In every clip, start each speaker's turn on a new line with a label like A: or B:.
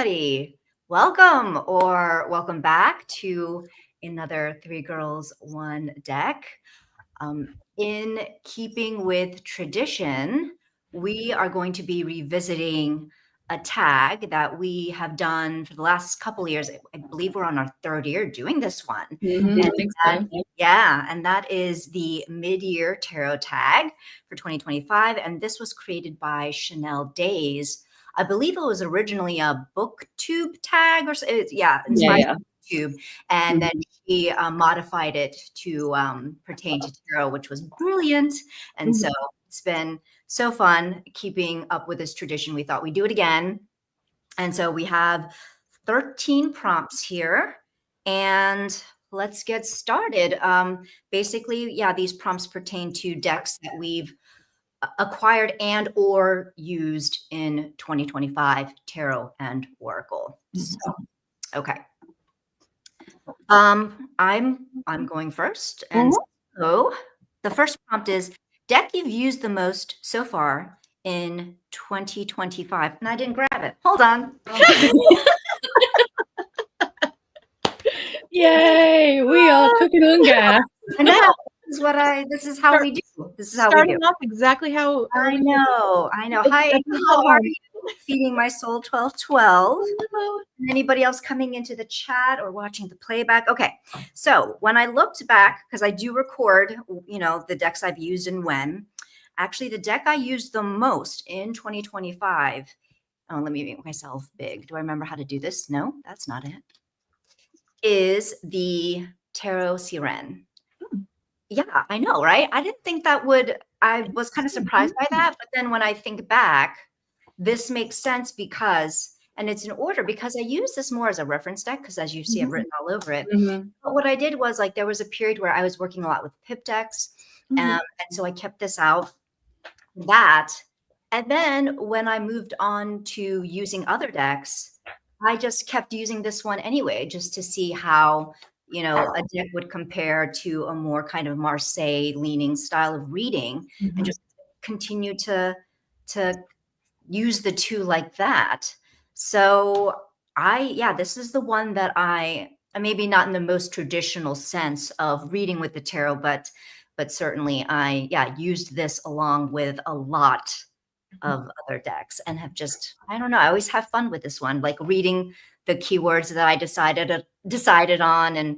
A: everybody. Welcome back to another Three Girls, One Deck. In keeping with tradition, we are going to be revisiting a tag that we have done for the last couple of years. I believe we're on our third year doing this one.
B: I think so.
A: Yeah, and that is the Mid-Year Tarot tag for 2025. And this was created by Chanel Days. I believe it was originally a booktube tag or inspired by booktube. And then she modified it to pertain to tarot, which was brilliant. And so it's been so fun keeping up with this tradition. We thought we'd do it again. And so we have 13 prompts here, and let's get started. Basically, these prompts pertain to decks that we've acquired and or used in 2025 tarot and oracle. So, okay. I'm going first, and so the first prompt is deck you've used the most so far in 2025, and I didn't grab it. Hold on.
B: Yay! We are cooking on gas.
A: I know. This is how we do. This is how we do.
C: Starting off exactly how
A: I know. Hi, how are you? Feeding my soul 1212. Anybody else coming into the chat or watching the playback? Okay. So when I looked back, because I do record, the decks I've used and when. Actually, the deck I used the most in 2025. Oh, let me make myself big. Do I remember how to do this? No, that's not it. Is the Tarot Siren. Yeah, I know, right? I didn't think that would, I was kind of surprised by that. But then when I think back, this makes sense because, and it's in order because I use this more as a reference deck because as you see, I've written all over it. But what I did was there was a period where I was working a lot with pip decks. And so I kept this out, and then when I moved on to using other decks, I just kept using this one anyway, just to see how, a deck would compare to a more kind of Marseille leaning style of reading and just continue to use the two like that. So this is the one that I maybe not in the most traditional sense of reading with the tarot, but certainly I used this along with a lot of other decks and have just, I don't know, I always have fun with this one, like reading the keywords that I decided on and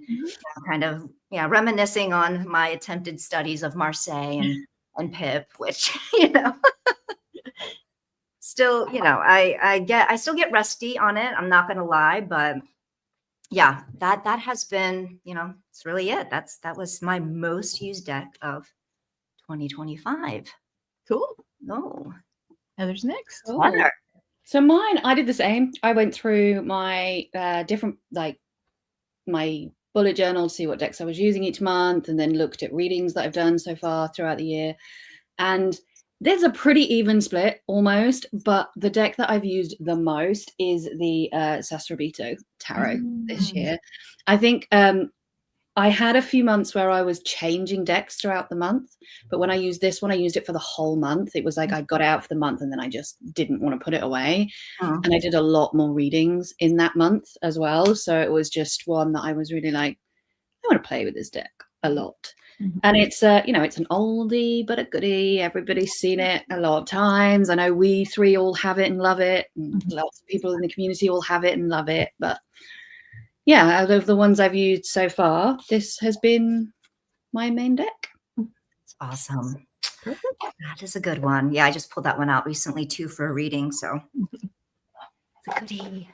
A: kind of reminiscing on my attempted studies of Marseille and Pip, which still I still get rusty on it, I'm not gonna lie, but that has been it's really it. That was my most used deck of 2025.
C: Cool. Heather's next.
A: Heather.
B: So mine, I did the same. I went through my different, my bullet journal to see what decks I was using each month, and then looked at readings that I've done so far throughout the year. And there's a pretty even split almost, but the deck that I've used the most is the Sasrabito Tarot this year. I think I had a few months where I was changing decks throughout the month, but when I used this one, I used it for the whole month. It was like I got out for the month and then I just didn't want to put it away. And I did a lot more readings in that month as well. So it was just one that I was really like, I want to play with this deck a lot. And it's it's an oldie but a goodie. Everybody's seen it a lot of times. I know we three all have it and love it, and lots of people in the community all have it and love it. But out of the ones I've used so far, this has been my main deck.
A: It's awesome. That is a good one. Yeah, I just pulled that one out recently too for a reading, so it's a goodie.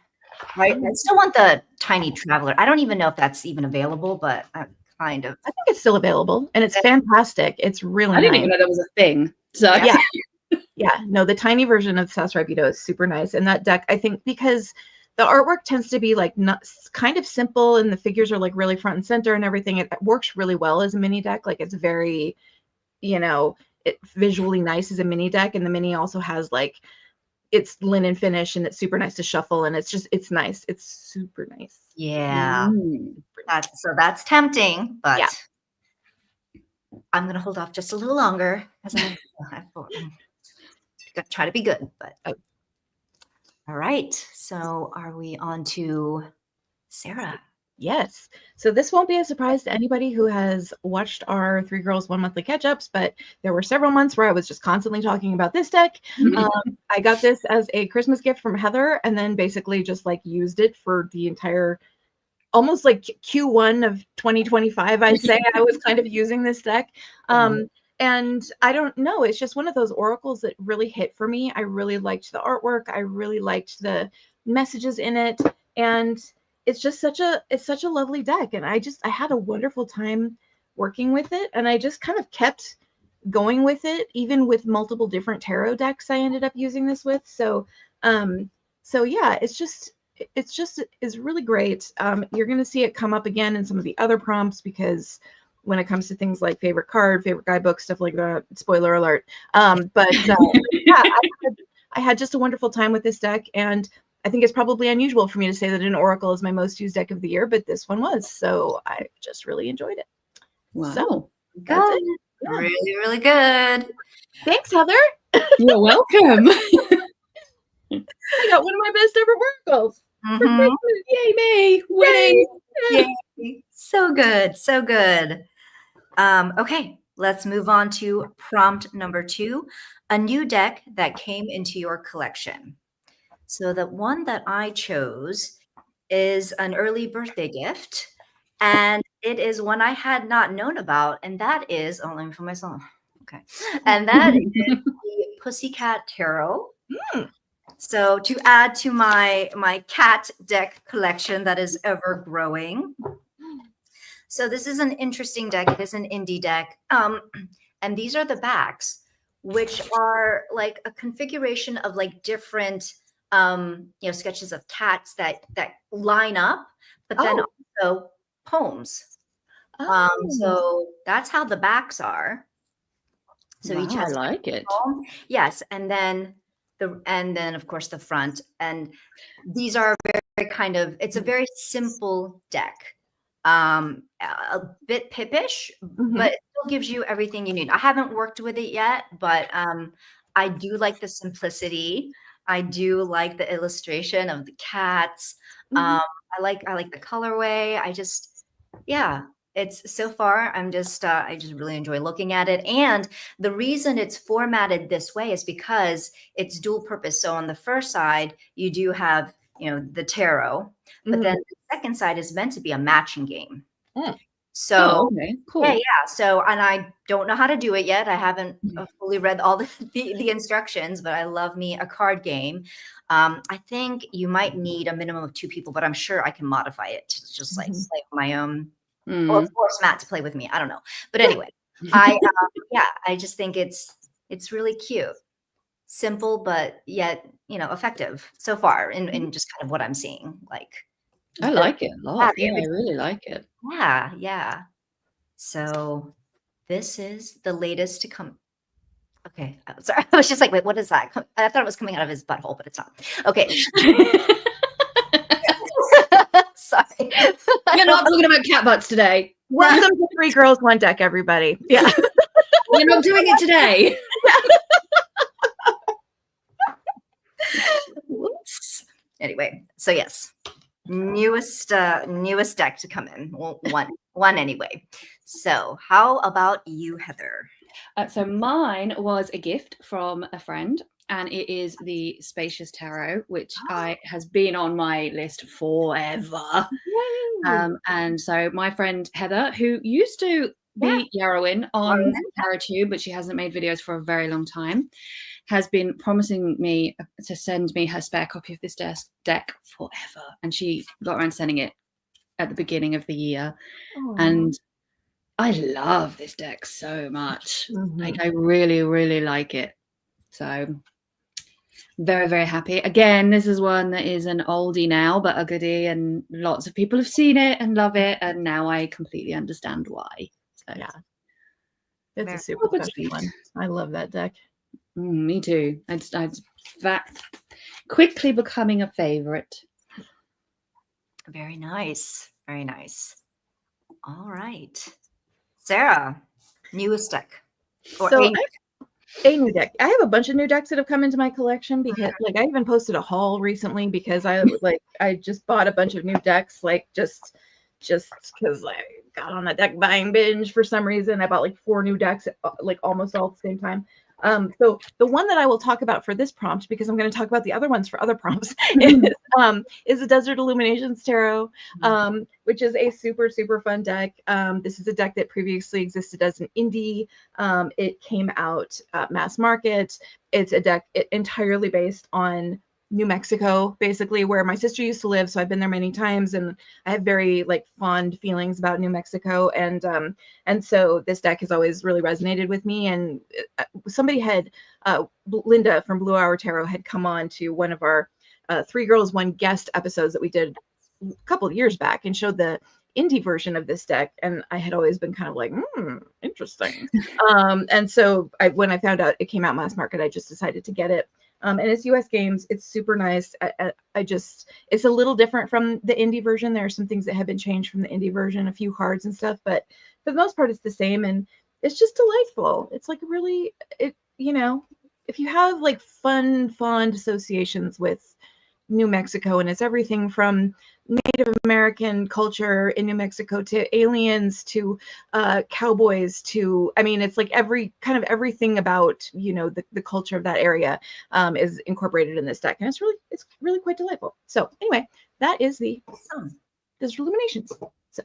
A: Right. I still want the Tiny Traveler. I don't even know if that's even available, but kind of.
C: I think it's still available, and it's fantastic. It's really
B: I didn't even know that was a thing. So
C: no, the tiny version of Sasrabito is super nice, and that deck, I think, because the artwork tends to be kind of simple, and the figures are really front and center and everything. It works really well as a mini deck. It's very, visually nice as a mini deck, and the mini also has it's linen finish, and it's super nice to shuffle, and it's nice. It's super nice.
A: Yeah. That's tempting, but I'm gonna hold off just a little longer because I try to be good, but All right. So are we on to Sarah?
C: Yes. So this won't be a surprise to anybody who has watched our Three Girls One Monthly catch-ups, but there were several months where I was just constantly talking about this deck. I got this as a Christmas gift from Heather, and then basically just like used it for the entire, almost like Q1 of 2025, I'd say. I was kind of using this deck. And I don't know, it's just one of those oracles that really hit for me. I really liked the artwork. I really liked the messages in it. And it's just such a lovely deck. And I had a wonderful time working with it. And I just kind of kept going with it, even with multiple different tarot decks I ended up using this with. So yeah, it's really great. You're going to see it come up again in some of the other prompts, because when it comes to things like favorite card, favorite guidebook, stuff like that, spoiler alert. Yeah, I had just a wonderful time with this deck, and I think it's probably unusual for me to say that an Oracle is my most used deck of the year, but this one was, so I just really enjoyed it.
B: Wow.
C: So that's
A: Good.
C: it. Yeah.
A: Really, really good.
C: Thanks, Heather.
B: You're welcome.
C: I got one of my best ever oracles.
A: Mhm.
B: Yay me, winning.
A: Yay. So good. So good. Okay, let's move on to prompt number 2, a new deck that came into your collection. So the one that I chose is an early birthday gift, and it is one I had not known about, and that is, oh, let me put myself, okay, and that is the Pussycat Tarot. So to add to my cat deck collection that is ever growing. So this is an interesting deck. It is an indie deck. And these are the backs, which are like a configuration of like different sketches of cats that line up, but then also poems. So that's how the backs are. So each
B: Wow, I
A: has
B: like it.
A: poem. Yes, and then of course the front. And these are very kind of, it's a very simple deck. A bit pippish, but it still gives you everything you need. I haven't worked with it yet, but I do like the simplicity. I do like the illustration of the cats. I like the colorway. Yeah, it's so far, I just really enjoy looking at it. And the reason it's formatted this way is because it's dual purpose. So on the first side, you do have, the tarot, but then the second side is meant to be a matching game. So
B: okay, cool.
A: yeah. So, and I don't know how to do it yet. I haven't fully read all the instructions, but I love me a card game. I think you might need a minimum of 2 people, but I'm sure I can modify it to just like play my own, or force Matt to play with me. I don't know, but anyway, I just think it's really cute, simple, but yet effective so far in just kind of what I'm seeing. Like,
B: I like it a lot. Yeah, I really like it.
A: Yeah. So this is the latest to come. Okay, sorry. I was just like, wait, what is that? I thought it was coming out of his butthole, but it's not. Okay. Sorry.
B: You're not talking about cat butts today.
C: Welcome to Three Girls One Deck, everybody. Yeah.
B: We're not doing it today.
A: Whoops. Anyway, so yes, newest deck to come in. Well, one anyway. So how about you, Heather?
B: So mine was a gift from a friend, and it is the Spacious Tarot, which has been on my list forever. And so my friend Heather, who used to be Yarrowin on TarotTube, but she hasn't made videos for a very long time, has been promising me to send me her spare copy of this deck forever. And she got around sending it at the beginning of the year. And I love this deck so much. Like, I really, really like it. So very, very happy. Again, this is one that is an oldie now, but a goodie, and lots of people have seen it and love it. And now I completely understand why. So
C: yeah, it's a super special one. I love that deck.
B: Me too. It's quickly becoming a favorite.
A: Very nice. Very nice. All right. Sarah, newest deck.
C: A new deck. I have a bunch of new decks that have come into my collection because, like, I even posted a haul recently because I just bought a bunch of new decks, like just because I got on a deck buying binge for some reason. I bought like 4 new decks, like almost all at the same time. So the one that I will talk about for this prompt, because I'm going to talk about the other ones for other prompts, is the Desert Illuminations Tarot, which is a super, super fun deck. This is a deck that previously existed as an indie. It came out mass market. It's a deck entirely based on New Mexico, basically, where my sister used to live. So I've been there many times, and I have very like fond feelings about New Mexico. And so this deck has always really resonated with me. And somebody had Linda from Blue Hour Tarot had come on to one of our 3 Girls One Guest episodes that we did a couple of years back and showed the indie version of this deck, and I had always been kind of like, interesting. And so when I found out it came out mass market, I just decided to get it. And it's US games. It's super nice. It's a little different from the indie version. There are some things that have been changed from the indie version, a few cards and stuff, but for the most part, it's the same. And it's just delightful. It's like really, if you have like fond associations with New Mexico, and it's everything from Native American culture in New Mexico to aliens to cowboys to, I mean, it's like everything about, the culture of that area is incorporated in this deck. And it's really quite delightful. So anyway, that is the Desert Illuminations. So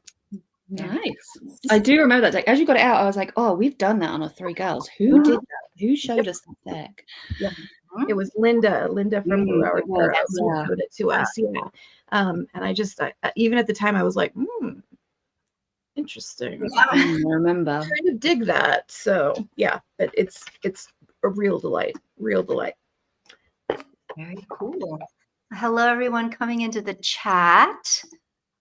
B: nice. I do remember that deck. As you got it out, I was like, oh, we've done that on a 3 Girls. Who did that? Who showed us that deck?
C: Yeah. It was Linda from Blue Hour Tarot who showed it to us. Yeah. And I even at the time I was like, interesting.
B: I remember.
C: I kind of dig that. So yeah, but it's a real delight.
A: Very cool. Hello, everyone coming into the chat.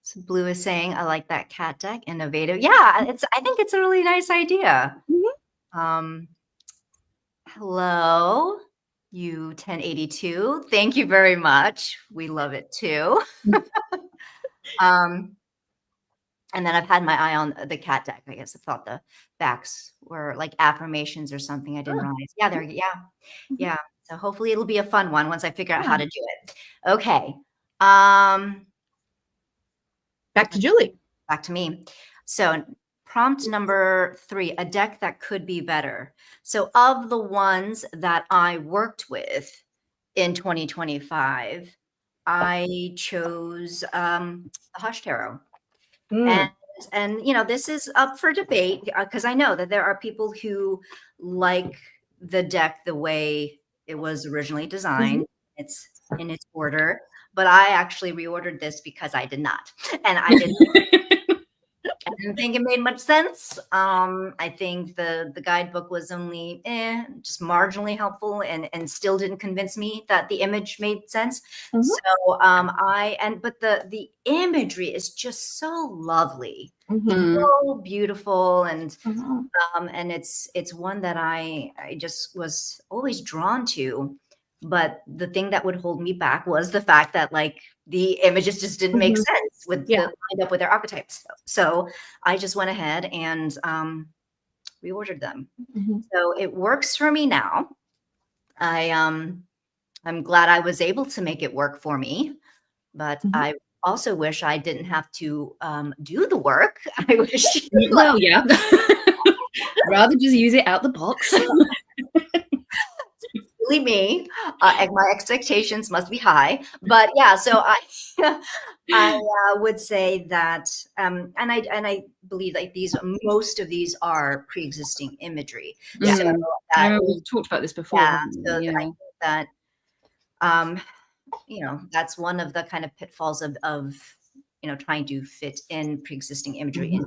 A: So Blue is saying, I like that cat deck, innovative. Yeah, I think it's a really nice idea. Hello, you 1082. Thank you very much. We love it too. And then I've had my eye on the cat deck. I guess I thought the backs were like affirmations or something. I didn't realize. Yeah, yeah. So hopefully it'll be a fun one once I figure out how to do it. Okay.
C: Back to Julie.
A: Back to me. So prompt number 3, a deck that could be better. So of the ones that I worked with in 2025, I chose the Hush Tarot. And this is up for debate because I know that there are people who like the deck the way it was originally designed. It's in its order, but I actually reordered this because I did not, and I didn't think it made much sense. I think the guidebook was only just marginally helpful and still didn't convince me that the image made sense. So but the imagery is just so lovely, so beautiful, and and it's one that I just was always drawn to. But the thing that would hold me back was the fact that like the images just didn't make sense with lined up with their archetypes. So I just went ahead and reordered them. So it works for me now. I'm glad I was able to make it work for me, but I also wish I didn't have to do the work. I wish.
B: Well, yeah. Rather just use it out the box.
A: Me, my expectations must be high, but yeah. So I would say that, and I believe like most of these are pre-existing imagery. So
B: we've talked about this before.
A: Yeah, so I think that that's one of the kind of pitfalls of trying to fit in pre-existing imagery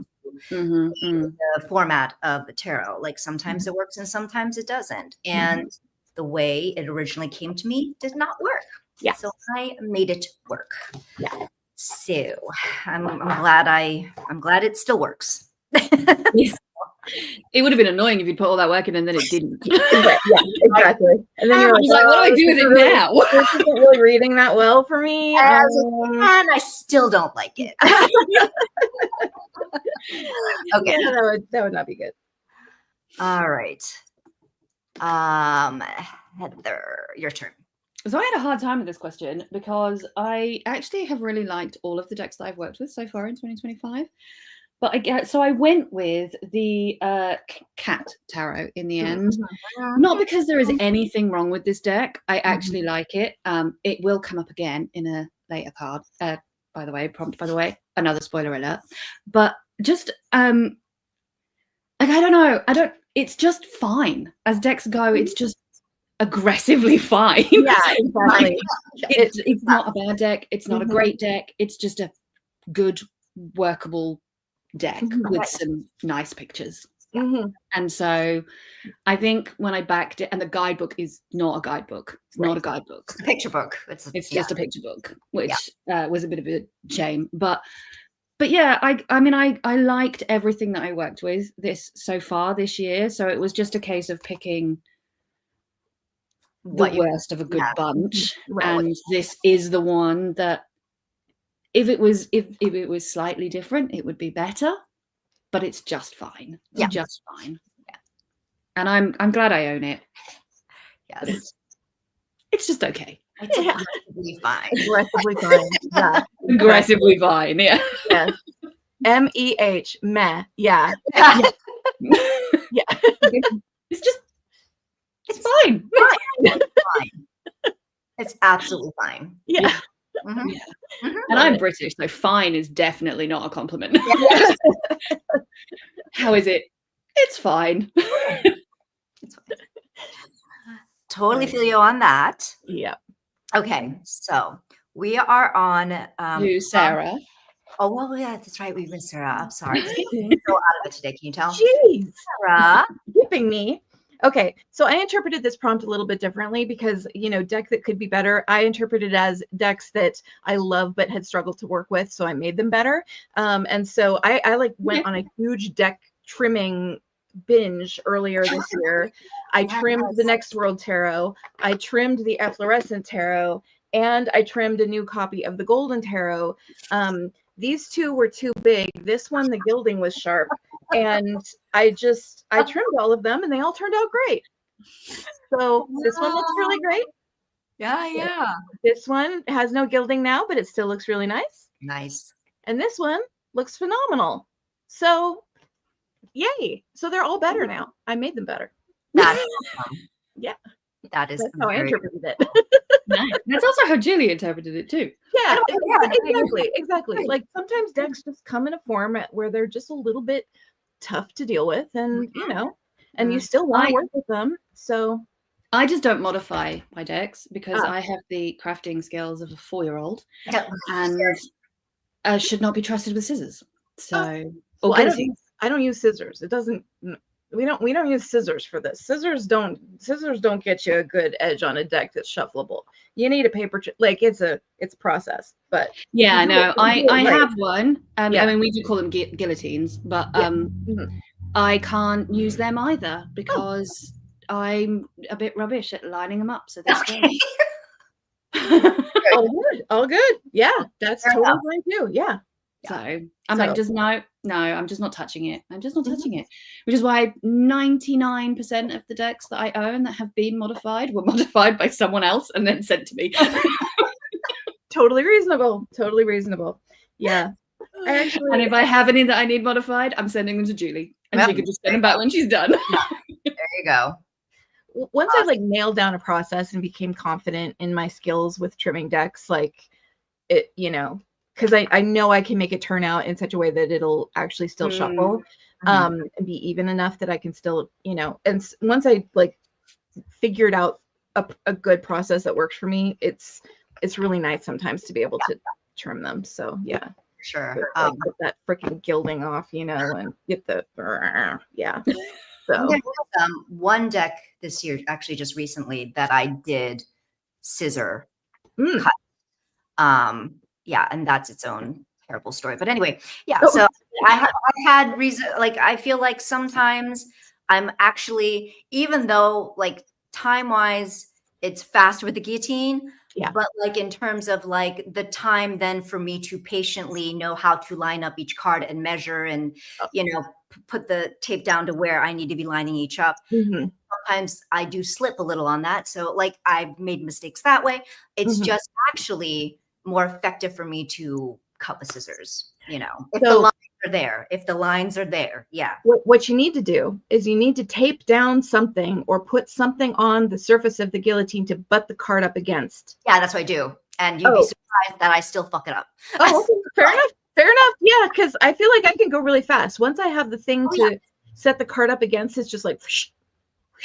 A: into the format of the tarot. Like sometimes it works and sometimes it doesn't, and the way it originally came to me did not work. Yeah. So I made it work. Yeah. So I'm glad it still works.
B: Yes. It would have been annoying if you'd put all that work in and then it didn't.
C: Yeah, exactly. And then you're like,
B: what do I do with it now?
C: This isn't really reading that well for me.
A: And I still don't like it. Okay.
C: Yeah, that would not be good.
A: All right. Heather, your turn.
B: So I had a hard time with this question because I actually have really liked all of the decks that I've worked with so far in 2025. But I went with the cat tarot in the end. Not because there is anything wrong with this deck. I actually like it. It will come up again in a later card. By the way, another spoiler alert. But just like I don't know. It's just fine. As decks go, it's just aggressively fine.
C: Yeah, exactly.
B: It's not a bad deck. It's not a great deck. It's just a good, workable deck with some nice pictures. And so I think when I backed it, and the guidebook is not a guidebook. It's not a guidebook.
A: It's a picture book. It's
B: just a picture book, which was a bit of a shame. But yeah, I mean, I liked everything that I worked with so far this year. So it was just a case of picking the worst of a good bunch. And this is the one that if it was slightly different, it would be better. But it's just fine. It's just fine. Yeah. And I'm glad I own it.
A: Yes.
B: It's just okay.
A: It's aggressively fine.
C: Aggressively fine. Yeah.
B: Aggressively fine. Yeah.
C: Yes. MEH. Meh. Yeah. Yeah.
B: It's fine.
A: It's fine. It's absolutely fine.
C: Yeah.
B: And I'm British, so fine is definitely not a compliment. How is it? It's fine.
A: It's fine. Totally feel you on that.
C: Yeah.
A: Okay, so we are on
B: you, Sarah.
A: Oh well, yeah, that's right. We've been Sarah. I'm sorry. I'm so out of it today. Can you tell?
C: Jeez,
A: Sarah,
C: giving me. Okay, so I interpreted this prompt a little bit differently because, deck that could be better. I interpreted as decks that I love but had struggled to work with, so I made them better. And so I went on a huge deck trimming binge earlier this year. I trimmed the Next World Tarot. I trimmed the Efflorescent Tarot, and I trimmed a new copy of the Golden Tarot. These two were too big. This one, the gilding was sharp. And I trimmed all of them and they all turned out great. So this one looks really great.
A: Yeah.
C: This one has no gilding now, but it still looks really nice.
A: Nice.
C: And this one looks phenomenal. So yay. So they're all better now. I made them better.
A: That's
C: yeah.
A: That's
C: how I interpreted it.
B: Nice. That's also how Julie interpreted it too.
C: Yeah, exactly. Like sometimes decks just come in a format where they're just a little bit tough to deal with, and and you still want to work with them. So
B: I just don't modify my decks because I have the crafting skills of a 4-year-old and should not be trusted with scissors. So
C: I don't use scissors. It doesn't. We don't use scissors for this. Scissors don't get you a good edge on a deck that's shuffleable. You need a paper it's a process. But
B: yeah, no, I have one. I mean, we do call them guillotines, but I can't use them either because I'm a bit rubbish at lining them up. So that's great.
C: All good. Yeah, that's totally fine too. Yeah.
B: So I'm like, just no, I'm just not touching it. I'm just not touching it. Which is why 99% of the decks that I own that have been modified were modified by someone else and then sent to me.
C: Totally reasonable. Yeah.
B: And if I have any that I need modified, I'm sending them to Julie. And she can just send them back when she's done.
A: There you go.
C: Once I nailed down a process and became confident in my skills with trimming decks, because I know I can make it turn out in such a way that it'll actually still shuffle and be even enough that I can still, and once I figured out a good process that works for me, it's really nice sometimes to be able to trim them. So yeah.
A: Sure.
C: Get that freaking gilding off, and get the So
A: one deck this year, actually just recently, that I did scissor cut. And that's its own terrible story. But anyway, so I had reason. I feel like sometimes I'm actually, even though time wise it's faster with the guillotine.
C: Yeah.
A: But in terms of the time then for me to patiently know how to line up each card and measure and, put the tape down to where I need to be lining each up. sometimes I do slip a little on that. So like I've made mistakes that way. It's just actually more effective for me to cut with scissors, you know, if the lines are there, if the lines are there. Yeah.
C: What you need to do is you need to tape down something or put something on the surface of the guillotine to butt the card up against.
A: Yeah, that's what I do. And you'd be surprised that I still fuck it up.
C: Oh, okay. Fair enough. Fair enough. Yeah, because I feel like I can go really fast. Once I have the thing to set the card up against, it's just like.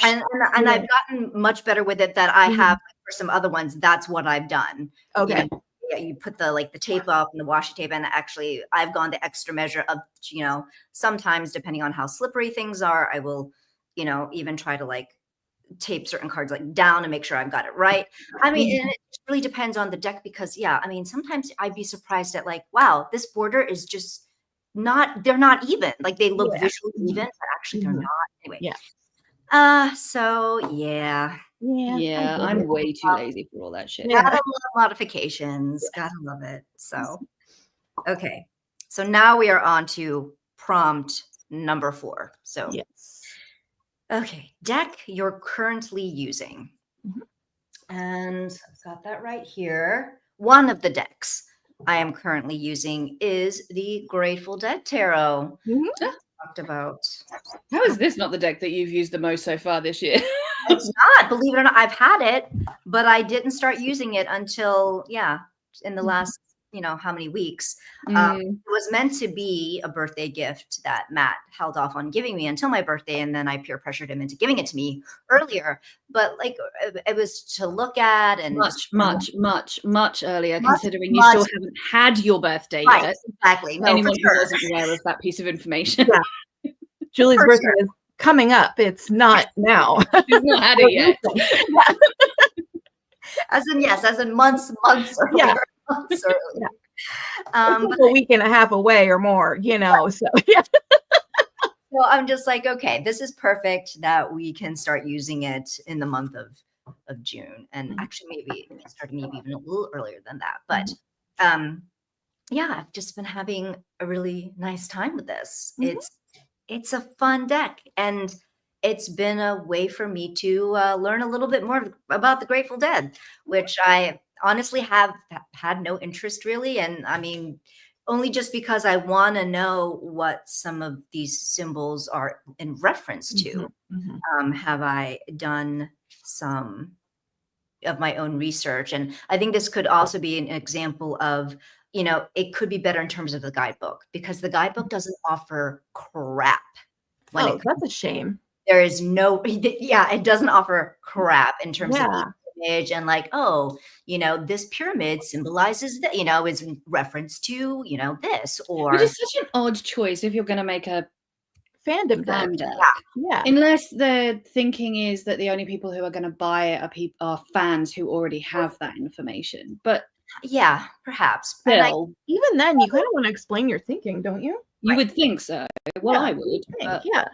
A: And I've gotten much better with it that I have for some other ones. That's what I've done.
C: Okay.
A: You know, yeah, you put the tape up and the washi tape, and actually I've gone the extra measure of, you know, sometimes depending on how slippery things are, I will, you know, even try to like tape certain cards like down and make sure I've got it right. I mean, and it really depends on the deck because yeah, I mean, sometimes I'd be surprised at like, wow, this border is just they're not even. Like they look visually even, but actually they're not. Anyway.
C: Yeah.
A: So yeah.
B: Yeah, I'm way too lazy for all that shit.
A: Gotta love modifications. Gotta love it. So okay. So now we are on to prompt number 4. So
C: yes.
A: Okay, deck you're currently using. And I've got that right here. One of the decks I am currently using is the Grateful Dead Tarot. Talked about.
B: How is this not the deck that you've used the most so far this year?
A: It's not, believe it or not. I've had it, but I didn't start using it until, in the last, you know, how many weeks. It was meant to be a birthday gift that Matt held off on giving me until my birthday, and then I peer pressured him into giving it to me earlier. But like, it was to look at and
B: much earlier, considering you still haven't had your birthday yet.
A: Exactly. No,
B: anyone who wasn't aware of that piece of information.
C: Yeah. Julie's birthday is coming up. It's not now.
B: She's not had it yet.
A: As in months earlier.
C: Yeah.
A: Months earlier.
C: But a week and a half away or more, you know. So yeah.
A: So I'm just like, okay, this is perfect that we can start using it in the month of June, and actually maybe even a little earlier than that. But I've just been having a really nice time with this. It's a fun deck, and it's been a way for me to learn a little bit more about the Grateful Dead, which I honestly have had no interest really. And I mean, only just because I want to know what some of these symbols are in reference to. Have I done some of my own research? And I think this could also be an example of, you know, it could be better in terms of the guidebook, because the guidebook doesn't offer crap.
C: That's a shame.
A: There is no, it doesn't offer crap in terms of the image and like, oh, you know, this pyramid symbolizes that, you know, is in reference to, you know, this, or.
B: Which is such an odd choice if you're going to make a
C: fandom deck. Yeah.
B: Unless the thinking is that the only people who are going to buy it are fans who already have that information. But
A: yeah, perhaps.
B: Still,
C: even then, you kind of want to explain your thinking, don't you?
B: You would think so. Well, I would.
C: Yeah.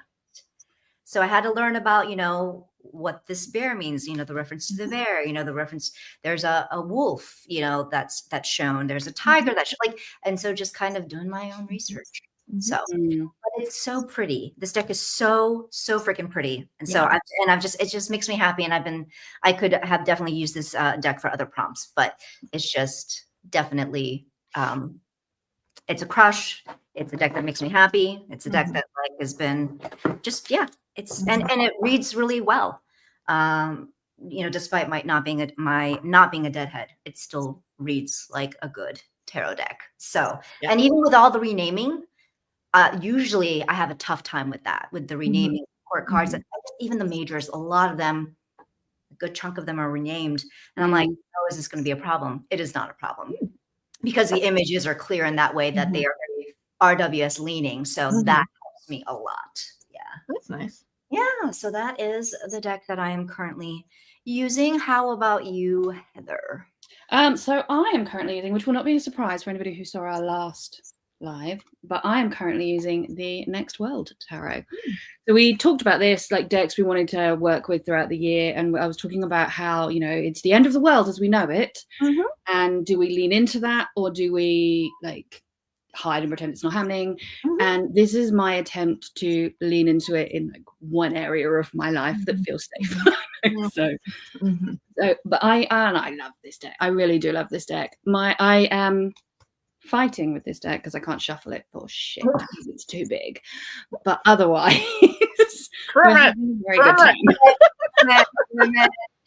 A: So I had to learn about, you know, what this bear means, you know, the reference to the bear, you know, the reference, there's a wolf, you know, that's shown, there's a tiger that's like, and so just kind of doing my own research. So, but it's so pretty. This deck is so freaking pretty. And so it just makes me happy. And I could have definitely used this deck for other prompts, but it's just definitely, it's a crush. It's a deck that makes me happy. It's a deck that like has been just, it's, and it reads really well. You know, despite my not being a deadhead, it still reads like a good tarot deck. So, and even with all the renaming, usually I have a tough time with that, with the renaming court cards. Even the majors, a lot of them, a good chunk of them are renamed. And I'm like, oh, is this going to be a problem? It is not a problem, because the images are clear in that way that they are very RWS leaning. So that helps me a lot. Yeah.
C: That's nice.
A: Yeah. So that is the deck that I am currently using. How about you, Heather?
B: So I am currently using, which will not be a surprise for anybody who saw our last live, but I am currently using the Next World Tarot. So we talked about this, like decks we wanted to work with throughout the year, and I was talking about how, you know, it's the end of the world as we know it, and do we lean into that, or do we like hide and pretend it's not happening.
C: Mhm.
B: And this is my attempt to lean into it in like one area of my life that feels safe. So, but I love this deck. I really do love this deck. I am fighting with this deck because I can't shuffle it for shit because it's too big. But otherwise, we're having a very good time.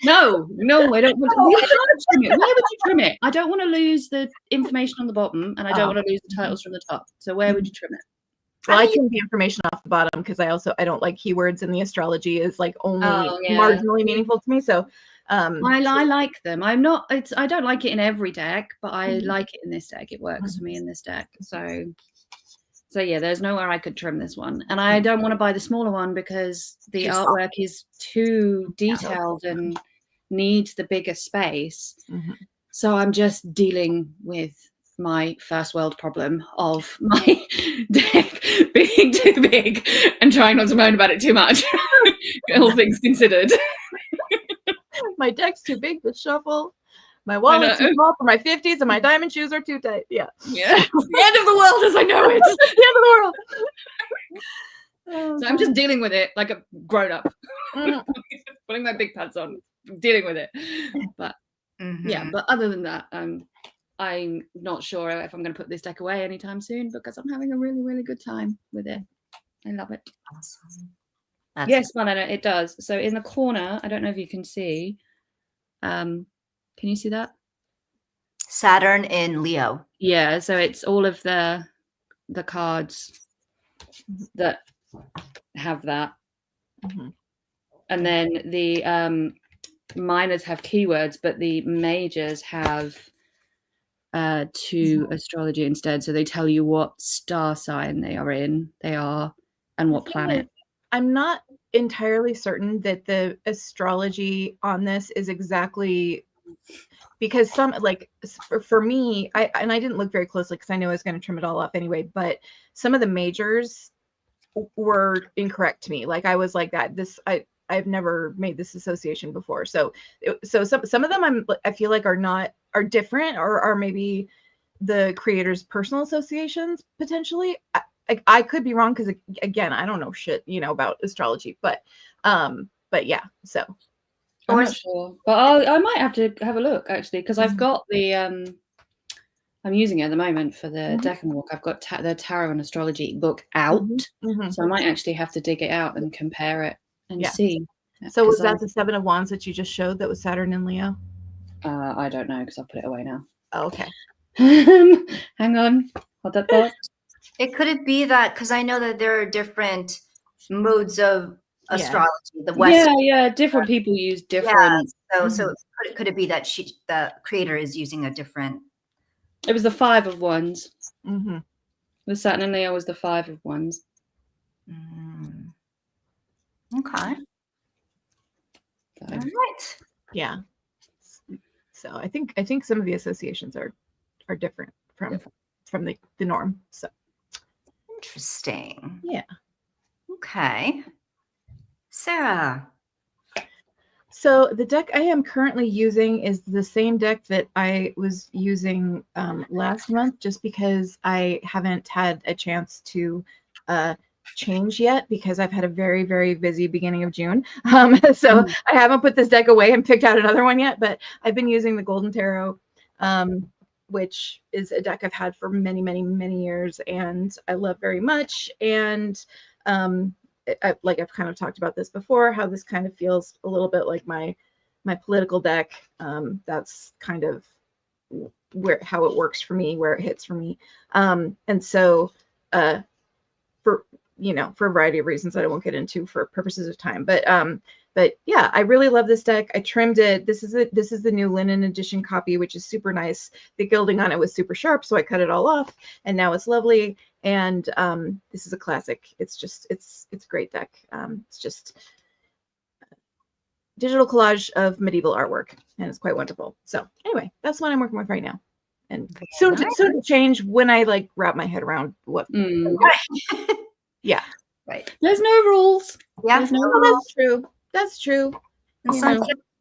B: No, I don't want to. You can't trim it. Where would you trim it? I don't want to lose the information on the bottom, and I don't want to lose the titles from the top. So where would you trim it?
C: Well, I trim the information off the bottom because I don't like keywords, and the astrology is like only marginally meaningful to me. So
B: I like them. I don't like it in every deck, but I like it in this deck. It works for me in this deck. So yeah, there's nowhere I could trim this one. And I don't want to buy the smaller one because the artwork is too detailed and needs the bigger space. So I'm just dealing with my first world problem of my deck being too big and trying not to moan about it too much. All things considered.
C: My deck's too big to shuffle. My wallet's too small for my 50s, and my diamond shoes are too tight. Yeah.
B: The end of the world as I know it.
C: The end of the world.
B: So I'm just dealing with it like a grown up. Putting my big pads on, dealing with it. But yeah, but other than that, I'm not sure if I'm going to put this deck away anytime soon because I'm having a really, really good time with it. I love it.
A: Awesome.
B: Yes, Marlena, it does. So in the corner, I don't know if you can see. Can you see that?
A: Saturn in Leo.
B: Yeah, so it's all of the cards that have that. And then the minors have keywords, but the majors have to astrology instead. So they tell you what star sign they are and what planet.
C: I'm not entirely certain that the astrology on this is exactly, because some, like for me, I didn't look very closely because I knew I was going to trim it all off anyway, but some of the majors were incorrect to me. Like I was like that. I've never made this association before. So some of them I feel like are different or are maybe the creator's personal associations potentially. I could be wrong because again, I don't know shit, about astrology, but yeah, so
B: I'm not sure, but I might have to have a look actually because I've got the I'm using it at the moment for the deck and walk. I've got the tarot and astrology book out, so I might actually have to dig it out and compare it and see.
C: So was that the 7 of Wands that you just showed that was Saturn and Leo?
B: I don't know because I'll put it away now.
C: Oh, okay.
B: Hang on, hold that thought.
A: Could it be that because I know that there are different modes of astrology. The West.
B: Yeah, different people use different.
A: Yeah, so could it be that the creator is using a different?
B: It was the 5 of Wands. The Saturn and Leo was the 5 of Wands.
A: Okay. All right.
C: Yeah. So I think some of the associations are different from the norm. So
A: interesting.
C: Yeah.
A: Okay. Sarah.
C: So the deck I am currently using is the same deck that I was using last month, just because I haven't had a chance to change yet because I've had a very, very busy beginning of June. So I haven't put this deck away and picked out another one yet, but I've been using the Golden Tarot, which is a deck I've had for many, many, many years and I love very much. And like I've kind of talked about this before, how this kind of feels a little bit like my political deck. That's kind of how it works for me, where it hits for me. And so for a variety of reasons that I won't get into for purposes of time, but yeah, I really love this deck. I trimmed it. This is the new linen edition copy, which is super nice. The gilding on it was super sharp, so I cut it all off, and now it's lovely. And this is a classic. It's a great deck. It's just digital collage of medieval artwork, and it's quite wonderful. So anyway, that's what I'm working with right now, and soon to change when I like wrap my head around what. Yeah.
A: Right.
B: There's no rules.
A: Yeah.
B: There's no rules.
C: That's true. That's true.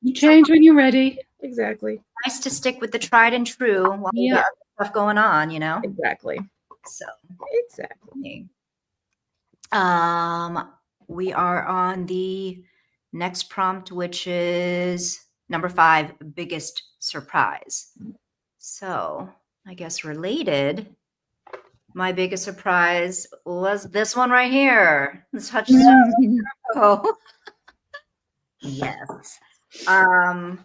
B: You change when you're ready.
C: Exactly.
A: Nice to stick with the tried and true while you got stuff going on,
C: Exactly.
A: So
C: Exactly.
A: we are on the next prompt, which is number 5, biggest surprise. So I guess related, my biggest surprise was this one right here. This touchstone. Oh, yes. I